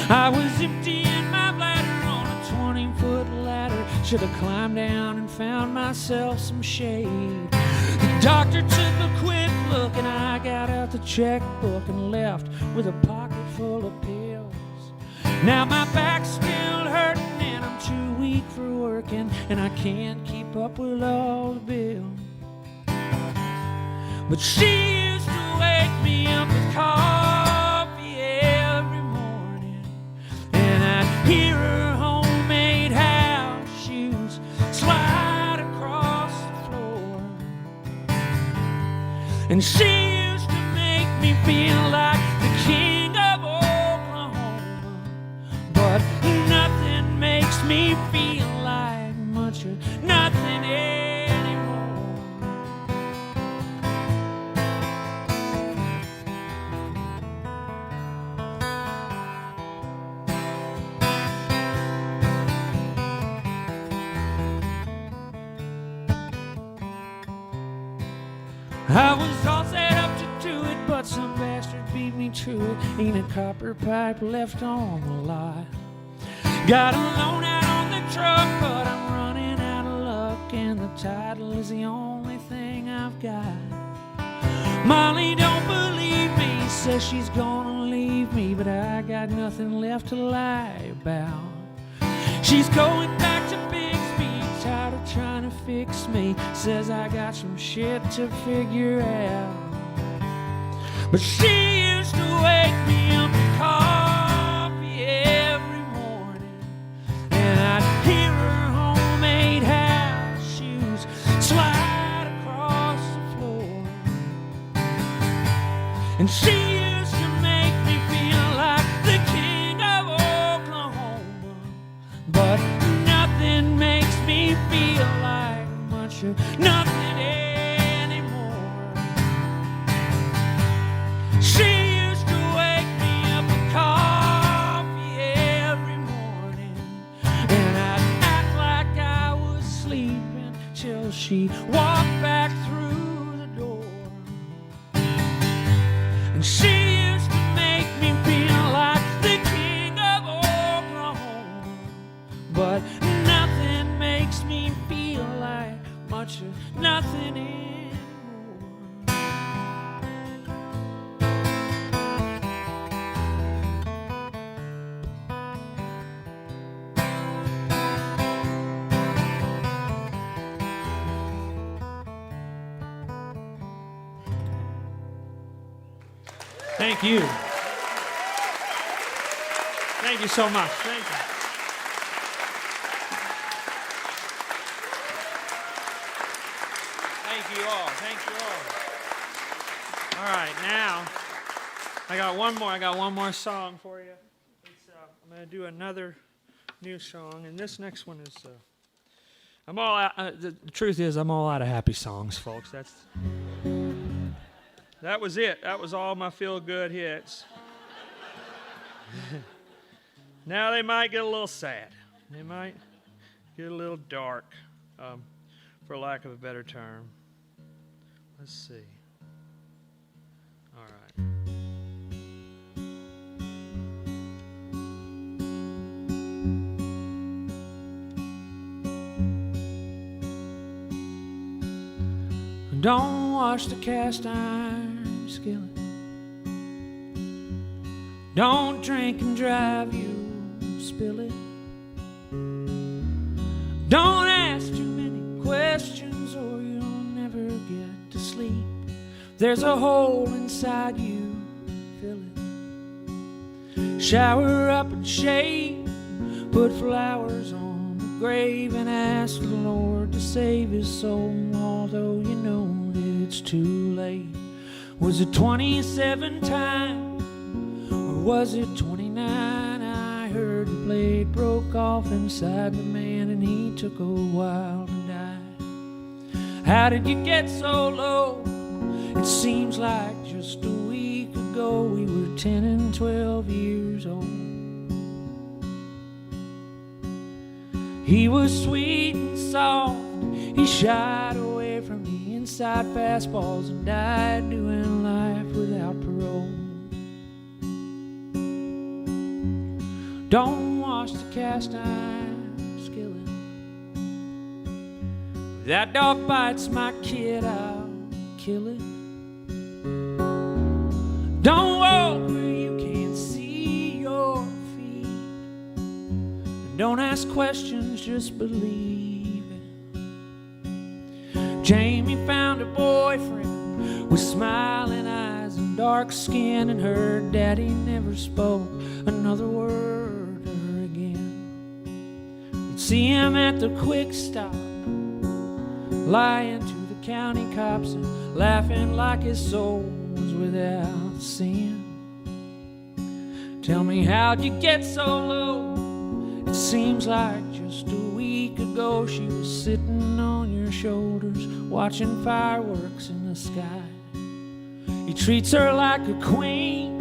I was emptying my bladder on a 20-foot ladder. Should have climbed down and found myself some shade. The doctor took a quick look and I got out the checkbook and left with a pocket full of pills. Now my back's still hurting and I'm too weak for working, and I can't keep up with all the bills. But she used to wake me up with coffee every morning, and I'd hear her homemade house shoes slide across the floor. And she used to make me feel like the king of Oklahoma, but nothing makes me feel like much of nothing anymore. I was all set up to do it, but some bastard beat me to it. Ain't a copper pipe left on the lot. Got a loan out on the truck, but I'm running out of luck, and the title is the only thing I've got. Molly don't believe me, says she's gonna leave me, but I got nothing left to lie about. She's going back to Bixby, tired of trying to fix me, says I got some shit to figure out. But she used to wake me up with coffee every morning, and I'd hear her homemade house shoes slide across the floor. And she used to make me feel like the king of Oklahoma, much of nothing anymore. She used to wake me up with coffee every morning, and I'd act like I was sleeping till she walked back through the door. And she used to make me feel like the king of Oklahoma, but nothing makes me feel like much of nothing anymore. Thank you. Thank you so much. Thank you. Thank you all. Thank you all. All right, now I got one more song for you. I'm going to do another new song, and this next one is. I'm all out, the truth is, I'm all out of happy songs, folks. That was it. That was all my feel-good hits. Now they might get a little sad. They might get a little dark, for lack of a better term. Let's see. All right. Don't wash the cast iron skillet. Don't drink and drive, you spill it. Don't ask too many questions or you'll never get to sleep. There's a hole inside you, fill it. Shower up and shave, put flowers on the grave, and ask the Lord to save his soul, although you know that it's too late. Was it 27 times, or was it 29? I heard the blade broke off inside the man, and he took a while to die. How did you get so low? It seems like just a week ago we were 10 and 12 years old. He was sweet and soft, he shied away from the inside fastballs and died doing life without parole. Don't wash the cast iron skillet. If that dog bites my kid, I'll kill it. Don't walk where you can't see your feet. And don't ask questions, just believe it. Jamie found a boyfriend with smiling eyes and dark skin, and her daddy never spoke another word to her again. You'd see him at the quick stop, lying to the county cops and laughing like his soul was without sin. Tell me, how'd you get so low? It seems like just a week ago she was sitting on your shoulders watching fireworks in the sky. He treats her like a queen.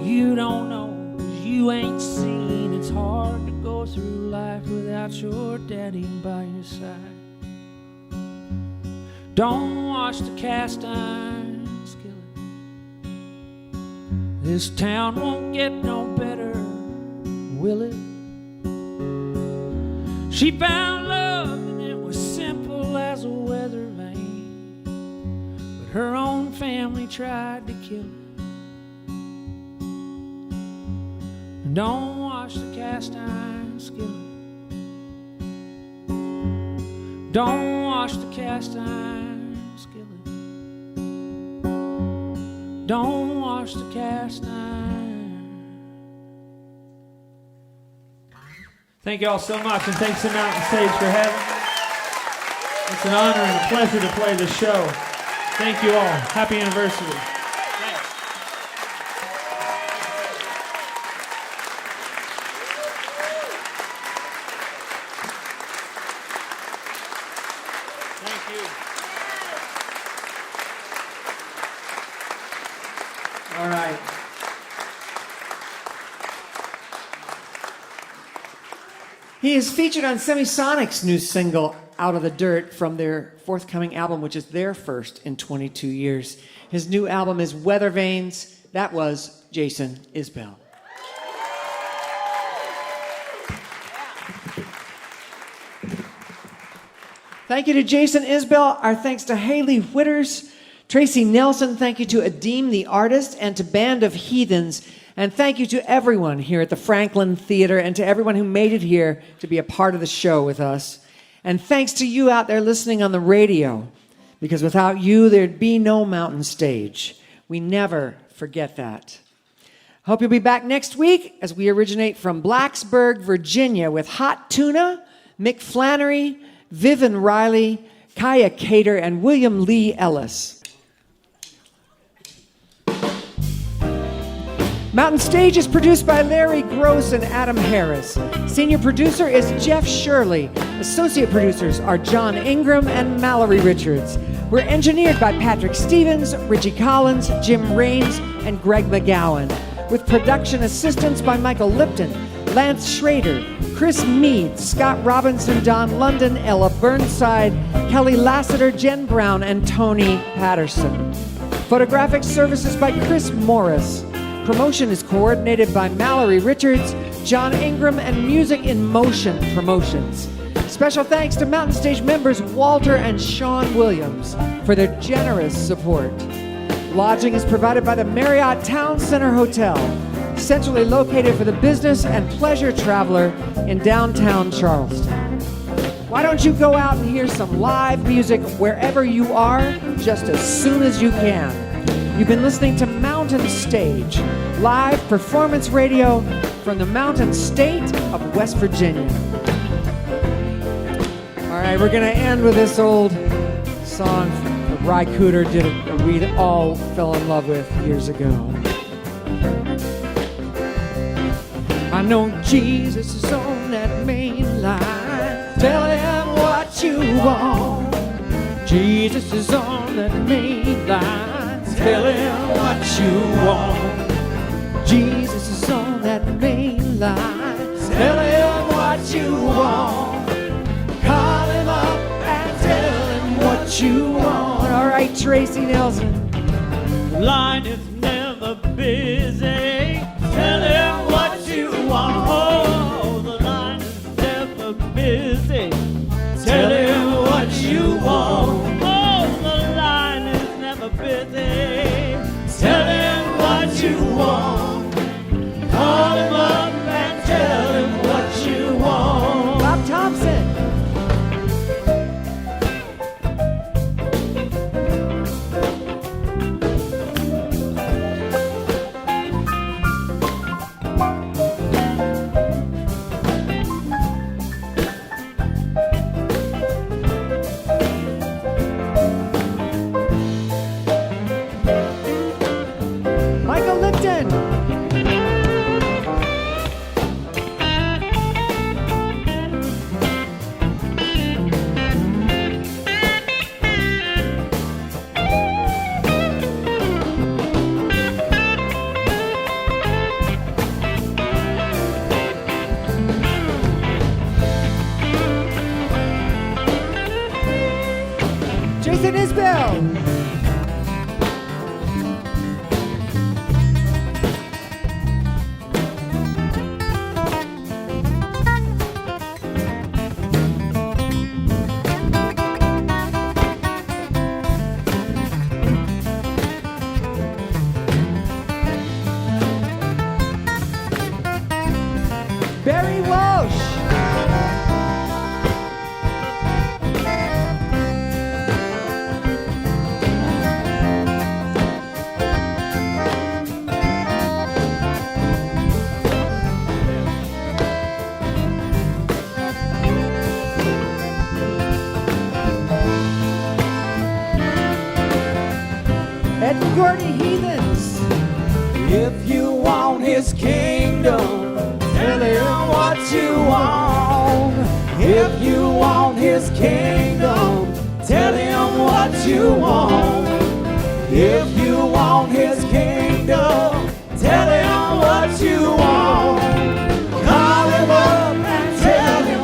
You don't know, 'cause you ain't seen. It's hard to go through life without your daddy by your side. Don't wash the cast iron skillet. This town won't get no better, will it? She found love and it was simple as a weather vane, but her own family tried to kill it. And don't wash the cast iron skillet. Don't wash the cast iron skillet. Don't wash the cast iron. Thank you all so much, and thanks to Mountain Stage for having me. It's an honor and a pleasure to play this show. Thank you all. Happy anniversary. He is featured on Semisonic's new single, Out of the Dirt, from their forthcoming album, which is their first in 22 years. His new album is Weather Vanes. That was Jason Isbell. Thank you to Jason Isbell. Our thanks to Hailey Whitters, Tracy Nelson. Thank you to Adeem the Artist and to Band of Heathens. And thank you to everyone here at the Franklin Theater and to everyone who made it here to be a part of the show with us. And thanks to you out there listening on the radio, because without you, there'd be no Mountain Stage. We never forget that. Hope you'll be back next week as we originate from Blacksburg, Virginia with Hot Tuna, Mick Flannery, Vivian Riley, Kaya Cater, and William Lee Ellis. Mountain Stage is produced by Larry Gross and Adam Harris. Senior producer is Jeff Shirley. Associate producers are John Ingram and Mallory Richards. We're engineered by Patrick Stevens, Richie Collins, Jim Raines, and Greg McGowan, with production assistance by Michael Lipton, Lance Schrader, Chris Meade, Scott Robinson, Don London, Ella Burnside, Kelly Lassiter, Jen Brown, and Tony Patterson. Photographic services by Chris Morris. Promotion is coordinated by Mallory Richards, John Ingram, and Music in Motion Promotions. Special thanks to Mountain Stage members Walter and Sean Williams for their generous support. Lodging is provided by the Marriott Town Center Hotel, centrally located for the business and pleasure traveler in downtown Charleston. Why don't you go out and hear some live music wherever you are just as soon as you can? You've been listening to Mountain Stage, live performance radio from the Mountain State of West Virginia. All right, we're going to end with this old song that Ry Cooder did, we all fell in love with years ago. I know Jesus is on that main line. Tell him what you want. Jesus is on that main line. Tell him what you want. Jesus is on that main line. Tell him what you want. Call him up and tell him what you want. All right, Tracy Nelson. The line is never busy. Tell him what you want. Oh, the line is never busy. Tell him what you want. Oh, the line is never busy. Tell him what you want. Call him up and tell him what you want. Bob Thompson. Michael Lipton. Jason Isbell. Barry Walsh. Ed and Gordy Heathens. If you want his kingdom, tell him what you want. If you want his kingdom, tell him what you want. If you want his kingdom, tell him what you want. Call him up and tell him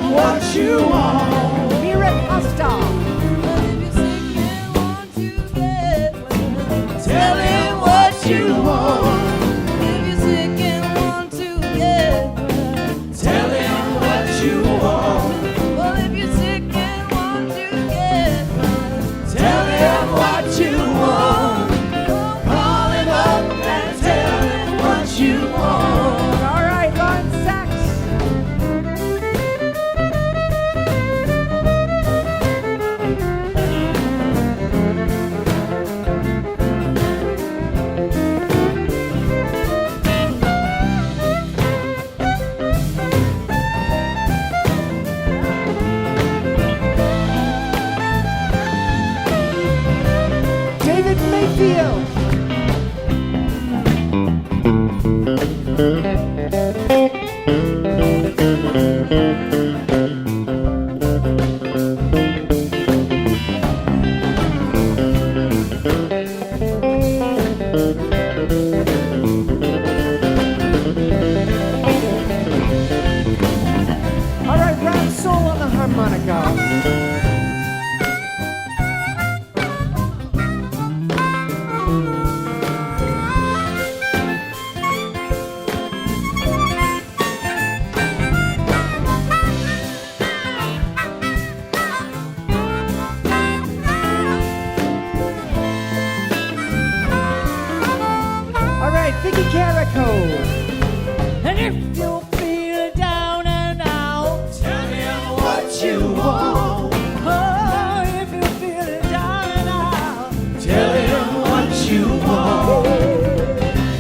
Carrico. And if you feel down and out, tell him what you want. Oh, if you feel down and out, tell him what you want.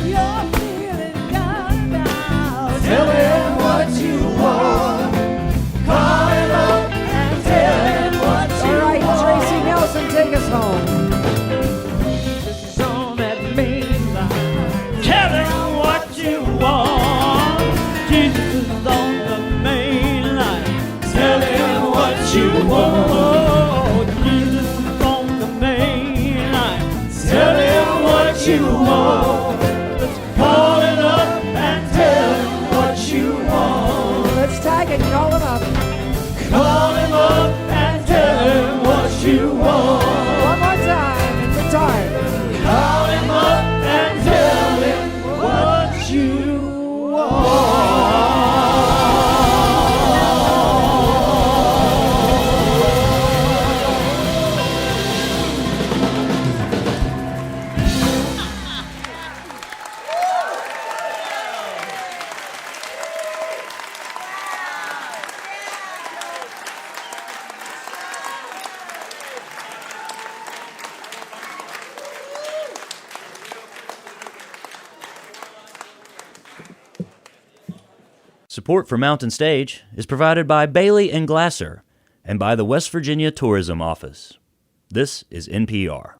You're feeling down and out, tell him what you want. Call him up and tell him what you All right, want. Tracy Nelson, take us home. This is on that main line. Tell him what you want. Jesus is on the main line. Tell him what you want. Jesus is on the main line. Tell him what you want. Let's call it up and tell him what you want. Let's tag it, call him up. Call him up and tell him what you want. One more time, and good time. Call him up and tell him what you want. Support for Mountain Stage is provided by Bailey and Glasser and by the West Virginia Tourism Office. This is NPR.